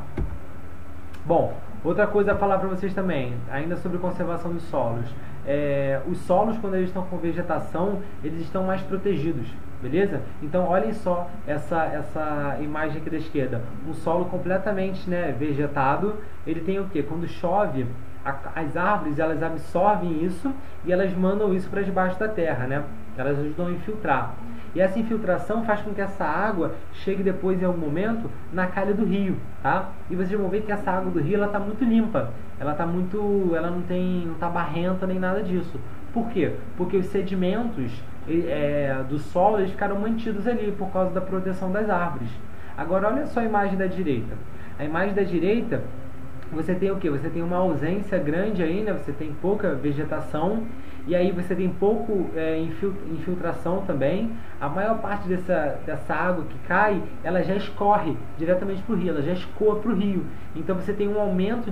Bom, outra coisa a falar para vocês também, ainda sobre conservação dos solos. Os solos, quando eles estão com vegetação, eles estão mais protegidos, beleza? Então, olhem só essa imagem aqui da esquerda. Um solo completamente, né, vegetado, ele tem o quê? Quando chove, as árvores elas absorvem isso e elas mandam isso para debaixo da terra, né? Elas ajudam a infiltrar. E essa infiltração faz com que essa água chegue depois, em algum momento, na calha do rio, tá? E vocês vão ver que essa água do rio ela está muito limpa, ela não está barrenta nem nada disso. Por quê? Porque os sedimentos do solo eles ficaram mantidos ali por causa da proteção das árvores. Agora olha só a imagem da direita. A imagem da direita, você tem o que? Você tem uma ausência grande aí, né? Você tem pouca vegetação e aí você tem pouco infiltração também. A maior parte dessa água que cai, ela já escorre diretamente para o rio, ela já escoa para o rio. Então você tem um aumento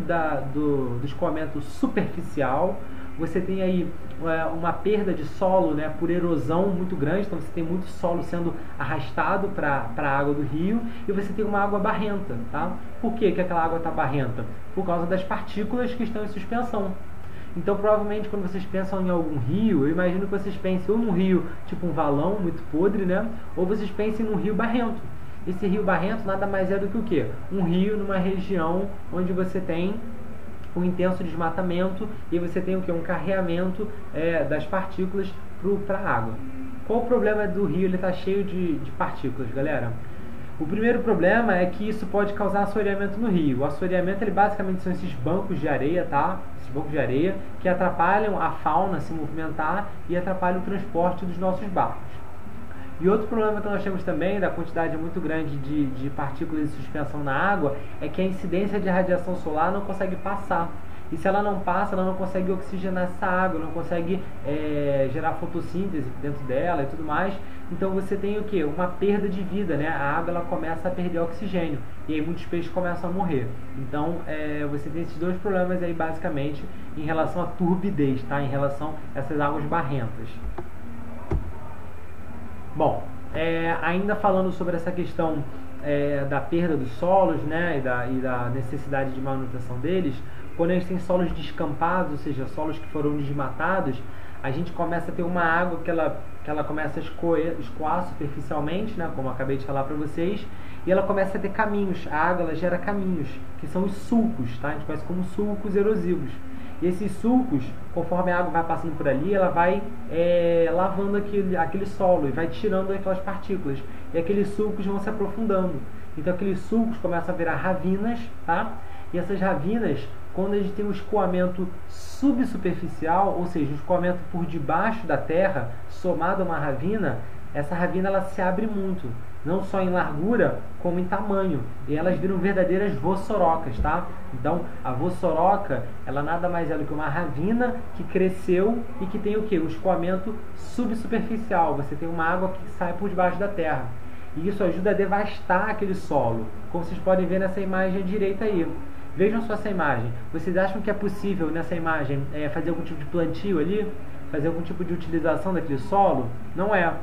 do escoamento superficial. Você tem aí uma perda de solo, né, por erosão muito grande, então você tem muito solo sendo arrastado para a água do rio, e você tem uma água barrenta, tá? Por que aquela água está barrenta? Por causa das partículas que estão em suspensão. Então provavelmente quando vocês pensam em algum rio, eu imagino que vocês pensem ou num rio tipo um valão muito podre, né? Ou vocês pensem num rio barrento. Esse rio barrento nada mais é do que o quê? Um rio numa região onde você tem um intenso desmatamento e você tem o que? Um carreamento das partículas para a água. Qual o problema do rio? Ele está cheio de partículas, galera. O primeiro problema é que isso pode causar assoreamento no rio. O assoreamento ele basicamente são esses bancos de areia, tá? Esses bancos de areia que atrapalham a fauna a se movimentar e atrapalham o transporte dos nossos barcos. E outro problema que nós temos também, da quantidade muito grande de partículas de suspensão na água, é que a incidência de radiação solar não consegue passar. E se ela não passa, ela não consegue oxigenar essa água, não consegue gerar fotossíntese dentro dela e tudo mais. Então você tem o que? Uma perda de vida, né? A água ela começa a perder oxigênio e aí muitos peixes começam a morrer. Então você tem esses dois problemas aí basicamente em relação à turbidez, tá? Em relação a essas águas barrentas. Bom, ainda falando sobre essa questão da perda dos solos, né, e da necessidade de manutenção deles, quando a gente tem solos descampados, ou seja, solos que foram desmatados, a gente começa a ter uma água que ela começa a escoar superficialmente, né, como eu acabei de falar para vocês, e ela começa a ter caminhos. A água ela gera caminhos, que são os sulcos, tá? A gente conhece como sulcos erosivos. E esses sulcos, conforme a água vai passando por ali, ela vai lavando aquele solo e vai tirando aquelas partículas. E aqueles sulcos vão se aprofundando. Então aqueles sulcos começam a virar ravinas, tá? E essas ravinas, quando a gente tem um escoamento subsuperficial, ou seja, um escoamento por debaixo da terra, somado a uma ravina, essa ravina ela se abre muito, não só em largura, como em tamanho. E elas viram verdadeiras vossorocas, tá? Então, a vossoroca, ela nada mais é do que uma ravina que cresceu e que tem o quê? Um escoamento subsuperficial. Você tem uma água que sai por debaixo da terra. E isso ajuda a devastar aquele solo, como vocês podem ver nessa imagem à direita aí. Vejam só essa imagem. Vocês acham que é possível nessa imagem fazer algum tipo de plantio ali? Fazer algum tipo de utilização daquele solo? Não é.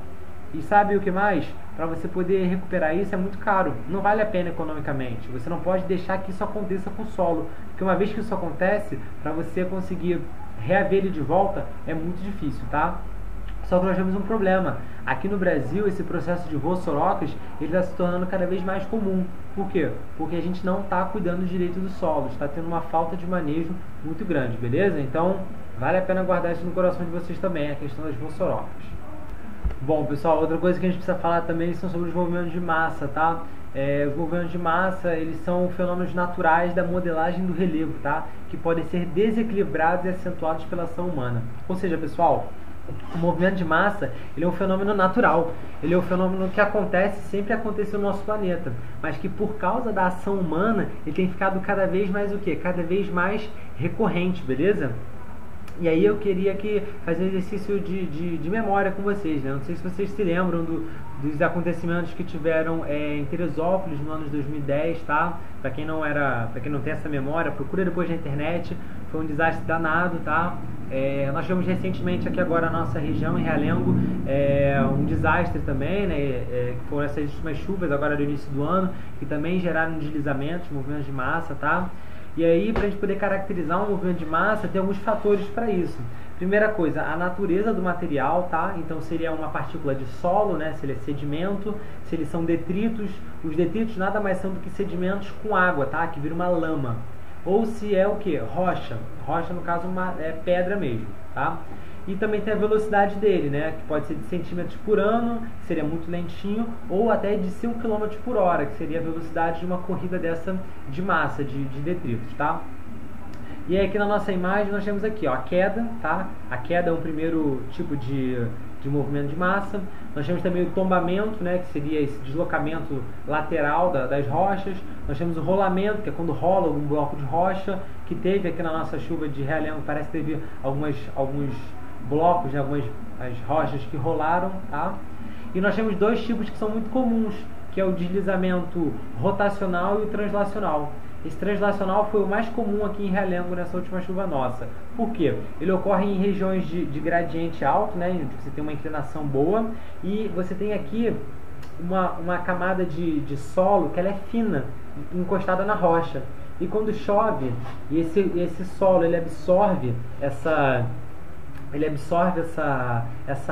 E sabe o que mais? Para você poder recuperar isso é muito caro. Não vale a pena economicamente. Você não pode deixar que isso aconteça com o solo. Porque uma vez que isso acontece, para você conseguir reaver ele de volta, é muito difícil, tá? Só que nós temos um problema. Aqui no Brasil, esse processo de vossorocas está se tornando cada vez mais comum. Por quê? Porque a gente não está cuidando direito do solo. Está tendo uma falta de manejo muito grande, beleza? Então, vale a pena guardar isso no coração de vocês também, a questão das vossorocas. Bom, pessoal, outra coisa que a gente precisa falar também são sobre os movimentos de massa, tá? Os movimentos de massa, eles são fenômenos naturais da modelagem do relevo, tá? Que podem ser desequilibrados e acentuados pela ação humana. Ou seja, pessoal, o movimento de massa, ele é um fenômeno natural. Ele é um fenômeno que acontece, sempre aconteceu no nosso planeta, mas que por causa da ação humana, ele tem ficado cada vez mais o quê? Cada vez mais recorrente, beleza? E aí eu queria fazer um exercício de memória com vocês, né? Não sei se vocês se lembram dos acontecimentos que tiveram em Teresópolis no ano de 2010, tá? Para quem não tem essa memória, procura depois na internet. Foi um desastre danado, tá? Nós tivemos recentemente aqui agora na nossa região, em Realengo, um desastre também, né? Que foram essas últimas chuvas agora do início do ano, que também geraram deslizamentos, movimentos de massa, tá? E aí, para a gente poder caracterizar um movimento de massa, tem alguns fatores para isso. Primeira coisa, a natureza do material, tá? Então seria uma partícula de solo, né? Se ele é sedimento, se eles são detritos. Os detritos nada mais são do que sedimentos com água, tá? Que vira uma lama. Ou se é o que? Rocha. Rocha, no caso, é pedra mesmo, tá? E também tem a velocidade dele, né? Que pode ser de centímetros por ano, que seria muito lentinho, ou até de 5 km por hora, que seria a velocidade de uma corrida dessa de massa, de detritos, tá? E aí aqui na nossa imagem nós temos aqui, ó, a queda, tá? A queda é um primeiro tipo de movimento de massa. Nós temos também o tombamento, né, que seria esse deslocamento lateral das rochas. Nós temos o rolamento, que é quando rola algum bloco de rocha, que teve aqui na nossa chuva de Realengo, parece que teve alguns blocos, né, algumas as rochas que rolaram, tá? E nós temos dois tipos que são muito comuns, que é o deslizamento rotacional e o translacional. Esse translacional foi o mais comum aqui em Realengo nessa última chuva nossa. Por quê? Ele ocorre em regiões de gradiente alto, né, onde você tem uma inclinação boa, e você tem aqui uma camada de solo que ela é fina, encostada na rocha. E quando chove, e esse solo ele absorve essa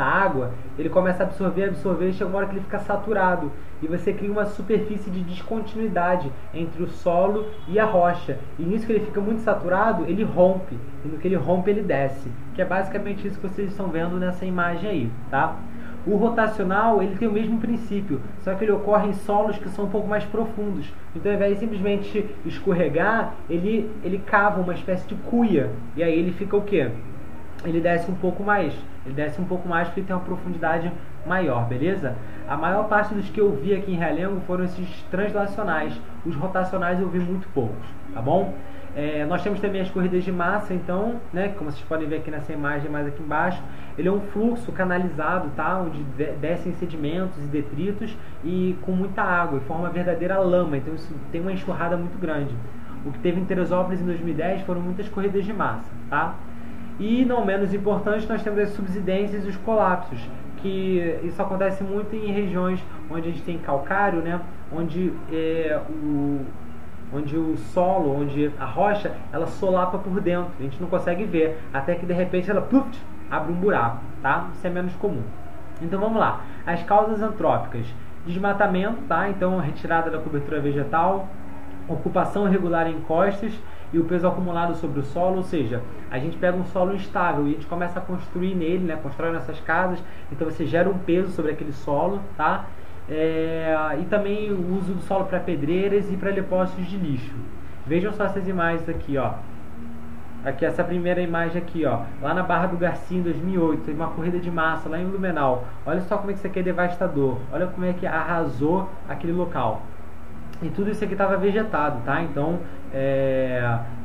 água, ele começa a absorver, e chega uma hora que ele fica saturado, e você cria uma superfície de descontinuidade entre o solo e a rocha, e nisso que ele fica muito saturado, ele rompe, e no que ele rompe ele desce, que é basicamente isso que vocês estão vendo nessa imagem aí, tá? O rotacional, ele tem o mesmo princípio, só que ele ocorre em solos que são um pouco mais profundos. Então, ao invés de simplesmente escorregar, ele cava uma espécie de cuia, e aí ele fica o quê? Ele desce um pouco mais. Ele desce um pouco mais porque tem uma profundidade maior, beleza? A maior parte dos que eu vi aqui em Realengo foram esses translacionais. Os rotacionais eu vi muito poucos, tá bom? Nós temos também as corridas de massa, então, né, como vocês podem ver aqui nessa imagem mais aqui embaixo, ele é um fluxo canalizado, tá, onde descem sedimentos e detritos e com muita água, e forma uma verdadeira lama, então isso tem uma enxurrada muito grande. O que teve em Teresópolis em 2010 foram muitas corridas de massa, tá? E, não menos importante, nós temos as subsidências e os colapsos, que isso acontece muito em regiões onde a gente tem calcário, né? Onde o solo, onde a rocha, ela solapa por dentro, a gente não consegue ver, até que de repente ela abre um buraco, tá? Isso é menos comum. Então vamos lá, as causas antrópicas: desmatamento, tá? Então retirada da cobertura vegetal, ocupação irregular em encostas e o peso acumulado sobre o solo, ou seja, a gente pega um solo instável e a gente começa a construir nele, né? Constrói nossas casas, então você gera um peso sobre aquele solo, tá? E também o uso do solo para pedreiras e para depósitos de lixo. Vejam só essas imagens aqui, ó. Aqui, essa primeira imagem aqui, ó, lá na Barra do Garcia em 2008, teve uma corrida de massa lá em Blumenau. Olha só como é que isso aqui é devastador. Olha como é que arrasou aquele local. E tudo isso aqui estava vegetado, tá? Então,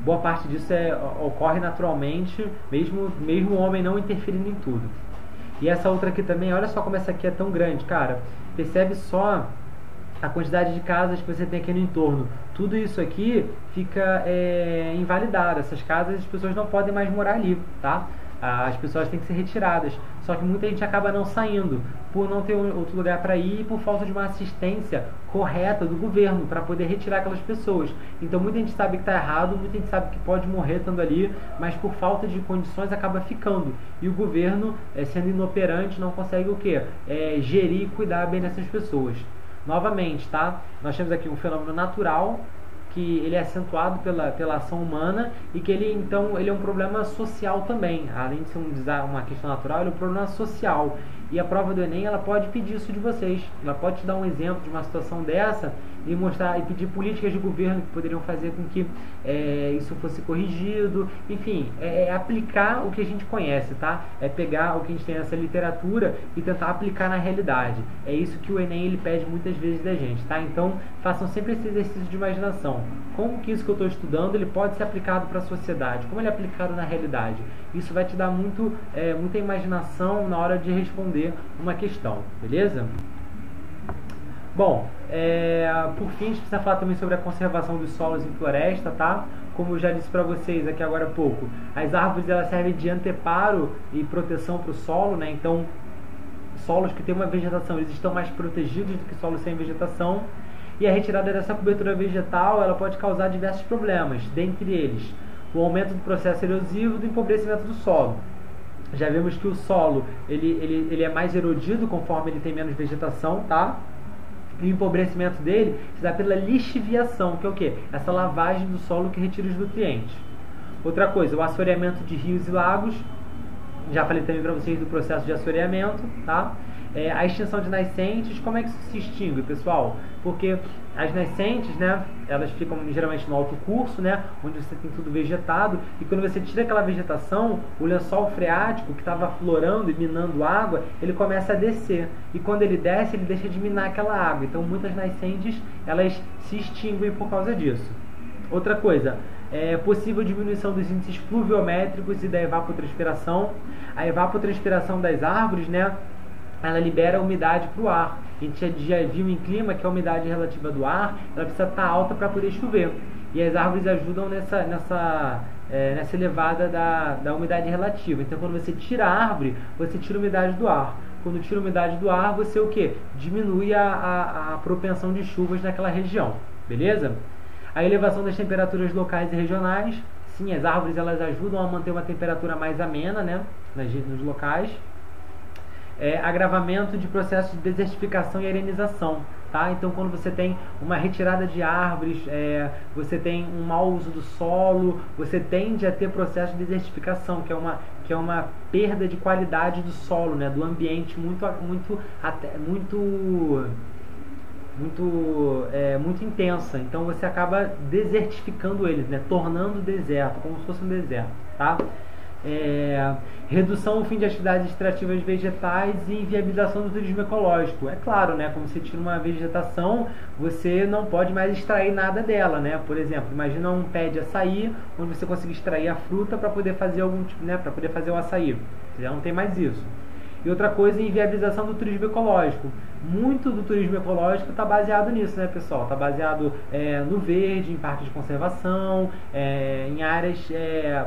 boa parte disso ocorre naturalmente, mesmo o homem não interferindo em tudo. E essa outra aqui também, olha só como essa aqui é tão grande, cara. Percebe só a quantidade de casas que você tem aqui no entorno. Tudo isso aqui fica invalidado. Essas casas, as pessoas não podem mais morar ali, tá? As pessoas têm que ser retiradas. Só que muita gente acaba não saindo por não ter outro lugar para ir e por falta de uma assistência correta do governo para poder retirar aquelas pessoas. Então muita gente sabe que está errado, muita gente sabe que pode morrer estando ali, mas por falta de condições acaba ficando. E o governo, sendo inoperante, não consegue o quê? Gerir e cuidar bem dessas pessoas. Novamente, tá? Nós temos aqui um fenômeno natural, que ele é acentuado pela ação humana e que ele é um problema social também. Além de ser uma questão natural, ele é um problema social. E a prova do Enem, ela pode pedir isso de vocês. Ela pode te dar um exemplo de uma situação dessa e mostrar e pedir políticas de governo que poderiam fazer com que isso fosse corrigido. Enfim, aplicar o que a gente conhece, tá? É pegar o que a gente tem nessa literatura e tentar aplicar na realidade. É isso que o Enem ele pede muitas vezes da gente, tá? Então, façam sempre esse exercício de imaginação. Como que isso que eu estou estudando ele pode ser aplicado para a sociedade? Como ele é aplicado na realidade? Isso vai te dar muita imaginação na hora de responder uma questão, beleza? Bom, por fim, a gente precisa falar também sobre a conservação dos solos em floresta, tá? Como eu já disse para vocês aqui agora há pouco, as árvores elas servem de anteparo e proteção para o solo, né? Então, solos que têm uma vegetação, eles estão mais protegidos do que solos sem vegetação. E a retirada dessa cobertura vegetal, ela pode causar diversos problemas, dentre eles o aumento do processo erosivo e do empobrecimento do solo. Já vimos que o solo ele é mais erodido conforme ele tem menos vegetação, tá? E o empobrecimento dele se dá pela lixiviação, que é o quê? Essa lavagem do solo que retira os nutrientes. Outra coisa, o assoreamento de rios e lagos. Já falei também para vocês do processo de assoreamento, tá? A extinção de nascentes. Como é que isso se extingue, pessoal? Porque as nascentes, né, elas ficam geralmente no alto curso, né, onde você tem tudo vegetado, e quando você tira aquela vegetação, o lençol freático que estava aflorando e minando água, ele começa a descer, e quando ele desce, ele deixa de minar aquela água. Então muitas nascentes, elas se extinguem por causa disso. Outra coisa, possível diminuição dos índices pluviométricos e da evapotranspiração. A evapotranspiração das árvores, né, ela libera umidade para o ar. A gente já viu em clima que a umidade relativa do ar ela precisa estar alta para poder chover. E as árvores ajudam nessa elevada da umidade relativa. Então, quando você tira a árvore, você tira a umidade do ar. Quando tira a umidade do ar, você o quê? Diminui a propensão de chuvas naquela região. Beleza? A elevação das temperaturas locais e regionais. Sim, as árvores elas ajudam a manter uma temperatura mais amena, né, nos locais. Agravamento de processos de desertificação e arenização, tá? Então, quando você tem uma retirada de árvores, você tem um mau uso do solo, você tende a ter processo de desertificação, que é uma perda de qualidade do solo, né? Do ambiente muito intensa. Então, você acaba desertificando eles, né? Tornando deserto, como se fosse um deserto, tá? Redução ao fim de atividades extrativas vegetais e inviabilização do turismo ecológico. É claro, né? Como você tira uma vegetação, você não pode mais extrair nada dela, né? Por exemplo, imagina um pé de açaí, onde você consegue extrair a fruta para poder fazer para poder fazer o açaí. Você já não tem mais isso. E outra coisa, inviabilização do turismo ecológico. muito do turismo ecológico está baseado nisso, né, pessoal? Está baseado no verde, em parques de conservação, em áreas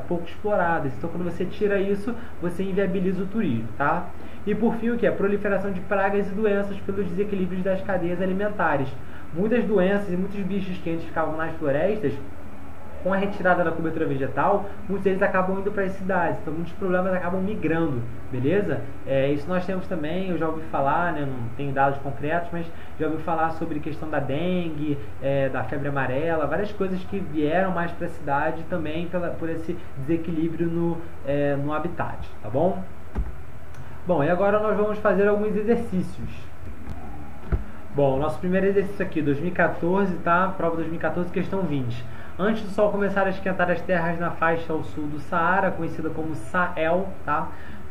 pouco exploradas. Então, quando você tira isso, você inviabiliza o turismo, tá? E por fim, o que é? Proliferação de pragas e doenças pelos desequilíbrios das cadeias alimentares. Muitas doenças e muitos bichos que antes ficavam nas florestas, com a retirada da cobertura vegetal, muitos deles acabam indo para as cidades, então muitos problemas acabam migrando, beleza? Isso nós temos também, eu já ouvi falar, né, não tenho dados concretos, mas já ouvi falar sobre a questão da dengue, da febre amarela, várias coisas que vieram mais para a cidade também por esse desequilíbrio no habitat, tá bom? Bom, e agora nós vamos fazer alguns exercícios. Bom, nosso primeiro exercício aqui, 2014, tá? Prova 2014, questão 20. Antes do Sol começar a esquentar as terras na faixa ao sul do Saara, conhecida como Sahel, tá?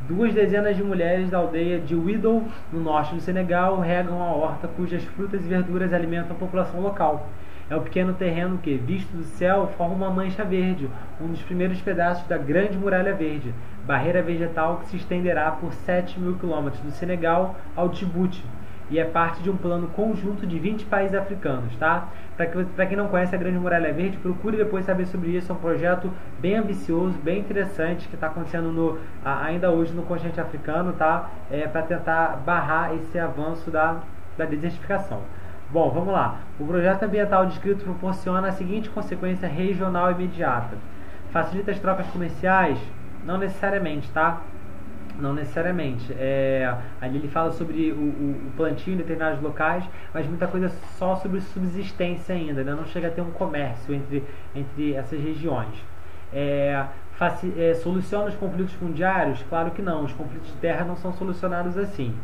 2 dezenas de mulheres da aldeia de Widow, no norte do Senegal, regam a horta cujas frutas e verduras alimentam a população local. É o pequeno terreno que, visto do céu, forma uma mancha verde, um dos primeiros pedaços da Grande Muralha Verde, barreira vegetal que se estenderá por 7.000 km do Senegal ao Djibouti, e é parte de um plano conjunto de 20 países africanos, tá? Para quem não conhece a Grande Muralha Verde, procure depois saber sobre isso. É um projeto bem ambicioso, bem interessante, que está acontecendo ainda hoje no continente africano, tá? Para tentar barrar esse avanço da desertificação. Bom, vamos lá. O projeto ambiental descrito proporciona a seguinte consequência regional imediata. Facilita as trocas comerciais? Não necessariamente, tá? Não necessariamente. Ali ele fala sobre o plantio em determinados locais, mas muita coisa só sobre subsistência ainda, né? Não chega a ter um comércio entre essas regiões. Soluciona os conflitos fundiários? Claro que não. Os conflitos de terra não são solucionados assim.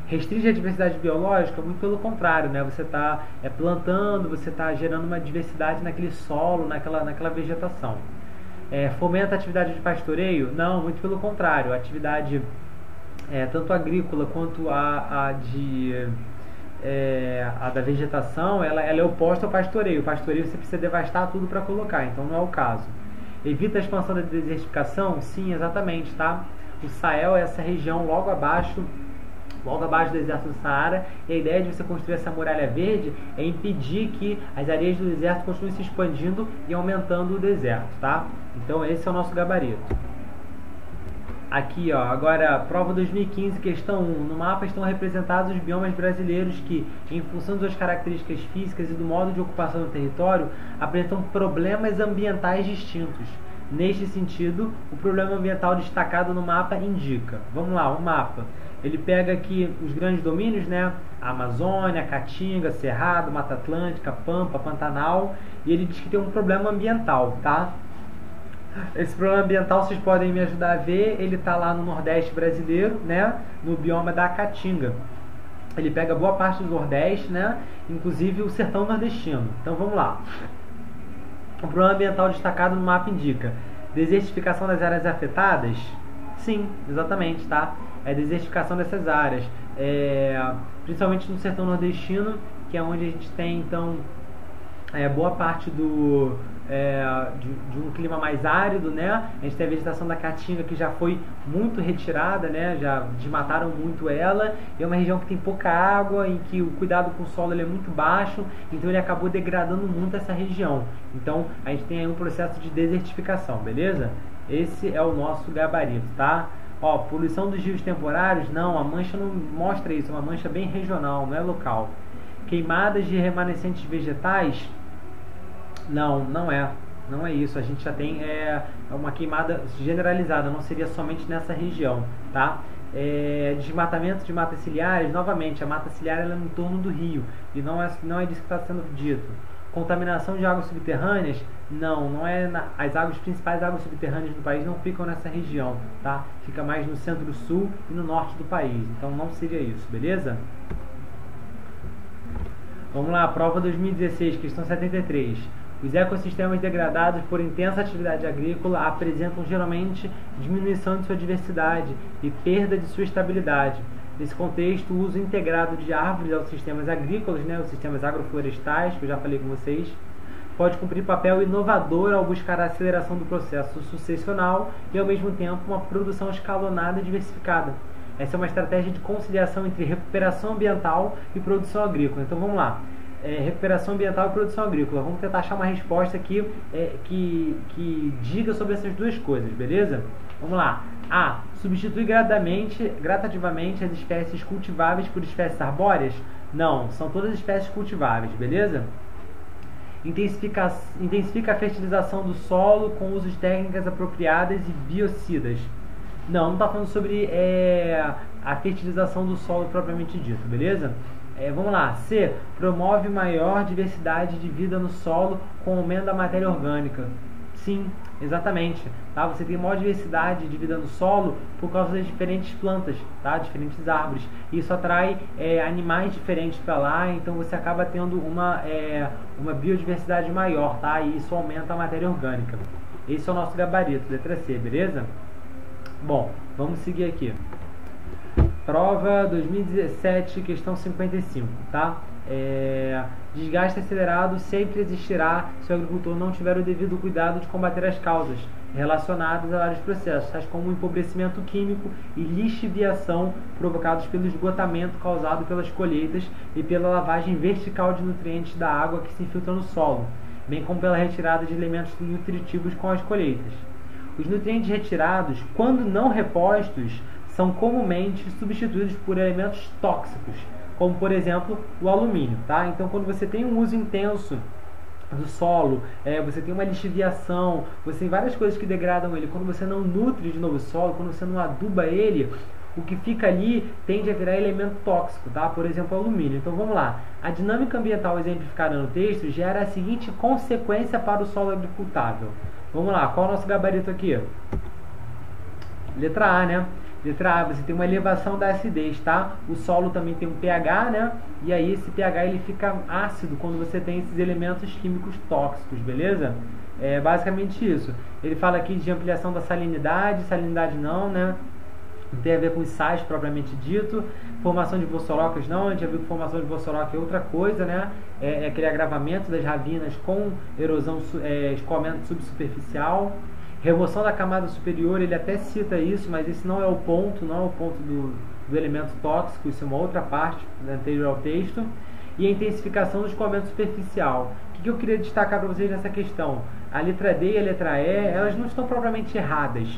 Restringe a diversidade biológica? Muito pelo contrário, né? Você está plantando, você está gerando uma diversidade naquele solo, naquela vegetação. Fomenta a atividade de pastoreio? Não, muito pelo contrário. A atividade tanto agrícola quanto a da vegetação, ela é oposta ao pastoreio. O pastoreio você precisa devastar tudo para colocar, então não é o caso. Evita a expansão da desertificação? Sim, exatamente, tá? O Sahel é essa região logo abaixo do deserto do Saara, e a ideia de você construir essa muralha verde é impedir que as areias do deserto continuem se expandindo e aumentando o deserto, tá? Então esse é o nosso gabarito. Aqui, ó, agora, prova 2015, questão 1. No mapa estão representados os biomas brasileiros que, em função de suas características físicas e do modo de ocupação do território, apresentam problemas ambientais distintos. Neste sentido, o problema ambiental destacado no mapa indica. Vamos lá, o mapa. Ele pega aqui os grandes domínios, né? A Amazônia, Caatinga, Cerrado, Mata Atlântica, Pampa, Pantanal, e ele diz que tem um problema ambiental, tá? Esse problema ambiental vocês podem me ajudar a ver, ele está lá no Nordeste brasileiro, né? No bioma da Caatinga. Ele pega boa parte do Nordeste, né? Inclusive o sertão nordestino. Então vamos lá. O problema ambiental destacado no mapa indica desertificação das áreas afetadas? Sim, exatamente, tá? É a desertificação dessas áreas, principalmente no sertão nordestino, que é onde a gente tem então boa parte de um clima mais árido, né? A gente tem a vegetação da Caatinga que já foi muito retirada, né? Já desmataram muito ela, e é uma região que tem pouca água, em que o cuidado com o solo ele é muito baixo, então ele acabou degradando muito essa região. Então a gente tem aí um processo de desertificação, beleza? Esse é o nosso gabarito, tá? Ó, poluição dos rios temporários? Não, a mancha não mostra isso, é uma mancha bem regional, não é local. Queimadas de remanescentes vegetais? Não, não é isso. A gente já tem uma queimada generalizada, não seria somente nessa região, tá? Desmatamento de matas ciliares? Novamente, a mata ciliar ela é no entorno do rio, e não é disso que está sendo dito. Contaminação de águas subterrâneas? Não é as principais águas subterrâneas do país não ficam nessa região, tá? Fica mais no centro-sul e no norte do país, então não seria isso, beleza? Vamos lá, prova 2016, questão 73. Os ecossistemas degradados por intensa atividade agrícola apresentam geralmente diminuição de sua diversidade e perda de sua estabilidade. Nesse contexto, o uso integrado de árvores aos sistemas agrícolas, né, os sistemas agroflorestais, que eu já falei com vocês, pode cumprir papel inovador ao buscar a aceleração do processo sucessional e, ao mesmo tempo, uma produção escalonada e diversificada. Essa é uma estratégia de conciliação entre recuperação ambiental e produção agrícola. Então vamos lá. Recuperação ambiental e produção agrícola. Vamos tentar achar uma resposta aqui que diga sobre essas duas coisas, beleza? Vamos lá. A. Substitui gradativamente as espécies cultiváveis por espécies arbóreas? Não, são todas espécies cultiváveis, beleza? Intensifica a fertilização do solo com uso de técnicas apropriadas e biocidas? Não está falando sobre a fertilização do solo propriamente dito, beleza? Vamos lá. C. Promove maior diversidade de vida no solo com aumento da matéria orgânica? Sim, exatamente. Tá? Você tem maior diversidade de vida no solo por causa das diferentes plantas, tá? Diferentes árvores. Isso atrai animais diferentes para lá, então você acaba tendo uma biodiversidade maior, tá? E isso aumenta a matéria orgânica. Esse é o nosso gabarito, letra C, beleza? Bom, vamos seguir aqui. Prova 2017, questão 55, tá? Desgaste acelerado sempre existirá se o agricultor não tiver o devido cuidado de combater as causas relacionadas a vários processos, tais como o empobrecimento químico e lixiviação provocados pelo esgotamento causado pelas colheitas e pela lavagem vertical de nutrientes da água que se infiltra no solo, bem como pela retirada de elementos nutritivos com as colheitas. Os nutrientes retirados, quando não repostos, são comumente substituídos por elementos tóxicos, como por exemplo o alumínio, tá? Então quando você tem um uso intenso do solo, você tem uma lixiviação, você tem várias coisas que degradam ele. Quando você não nutre de novo o solo, quando você não aduba ele, o que fica ali tende a virar elemento tóxico, tá? Por exemplo, o alumínio. Então vamos lá. A dinâmica ambiental exemplificada no texto gera a seguinte consequência para o solo agricultável. Vamos lá, qual é o nosso gabarito aqui? Letra A, né? Letra A, você tem uma elevação da acidez, tá? O solo também tem um pH, né? E aí esse pH ele fica ácido quando você tem esses elementos químicos tóxicos, beleza? É basicamente isso. Ele fala aqui de ampliação da salinidade não, né? Não tem a ver com os sais propriamente dito. Formação de bossorocas não, a gente já viu que formação de bossoroca é outra coisa, né? É aquele agravamento das ravinas com erosão, escoamento subsuperficial. Remoção da camada superior, ele até cita isso, mas esse não é o ponto, do elemento tóxico, isso é uma outra parte anterior ao texto. E a intensificação do escoamento superficial. O que eu queria destacar para vocês nessa questão? A letra D e a letra E, elas não estão propriamente erradas.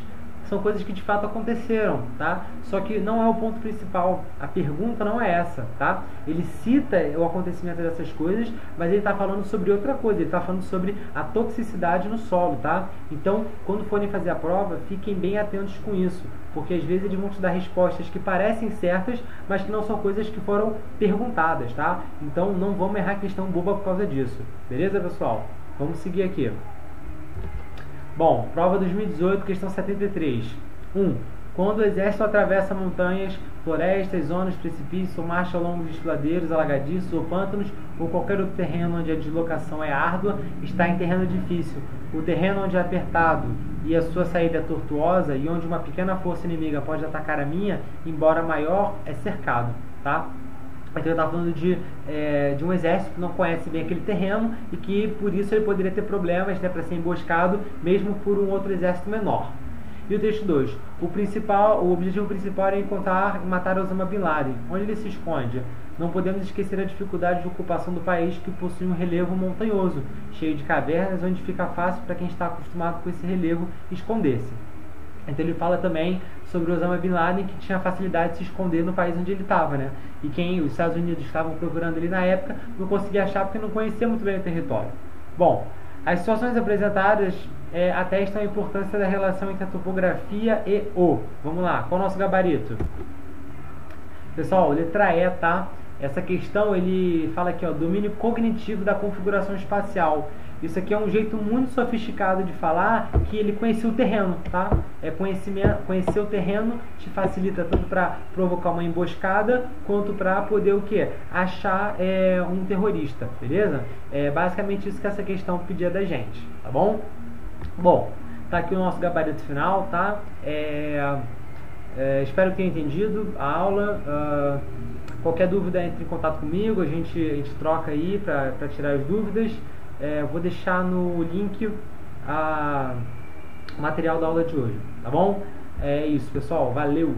São coisas que de fato aconteceram, tá? Só que não é o ponto principal. A pergunta não é essa, tá? Ele cita o acontecimento dessas coisas, mas ele está falando sobre outra coisa. Ele está falando sobre a toxicidade no solo, tá? Então, quando forem fazer a prova, fiquem bem atentos com isso, porque às vezes eles vão te dar respostas que parecem certas, mas que não são coisas que foram perguntadas, tá? Então, não vamos errar questão boba por causa disso. Beleza, pessoal? Vamos seguir aqui. Bom, prova 2018, questão 73. 1. Quando o exército atravessa montanhas, florestas, zonas, precipícios ou marcha ao longo de desfiladeiros, alagadiços ou pântanos, ou qualquer outro terreno onde a deslocação é árdua, está em terreno difícil. O terreno onde é apertado e a sua saída é tortuosa e onde uma pequena força inimiga pode atacar a minha, embora maior, é cercado, tá? Então ele está falando de um exército que não conhece bem aquele terreno e que por isso ele poderia ter problemas, né, para ser emboscado mesmo por um outro exército menor. E o texto 2. O objetivo principal era encontrar e matar Osama Bin Laden. Onde ele se esconde? Não podemos esquecer a dificuldade de ocupação do país, que possui um relevo montanhoso, cheio de cavernas, onde fica fácil para quem está acostumado com esse relevo esconder-se. Então ele fala também sobre Osama Bin Laden, que tinha facilidade de se esconder no país onde ele estava, né? E quem os Estados Unidos estavam procurando ele na época não conseguia achar porque não conhecia muito bem o território. Bom, as situações apresentadas atestam a importância da relação entre a topografia e o. Vamos lá, qual é o nosso gabarito? Pessoal, letra E, tá? Essa questão ele fala aqui, ó, domínio cognitivo da configuração espacial. Isso aqui é um jeito muito sofisticado de falar que ele conhecia o terreno, tá? Conhecer o terreno te facilita tanto para provocar uma emboscada, quanto para poder o quê? Achar um terrorista, beleza? É basicamente isso que essa questão pedia da gente, tá bom? Bom, tá aqui o nosso gabarito final, tá? Espero que tenha entendido a aula. Qualquer dúvida, entre em contato comigo, a gente troca aí para tirar as dúvidas. Vou deixar no link o material da aula de hoje, tá bom? É isso, pessoal. Valeu!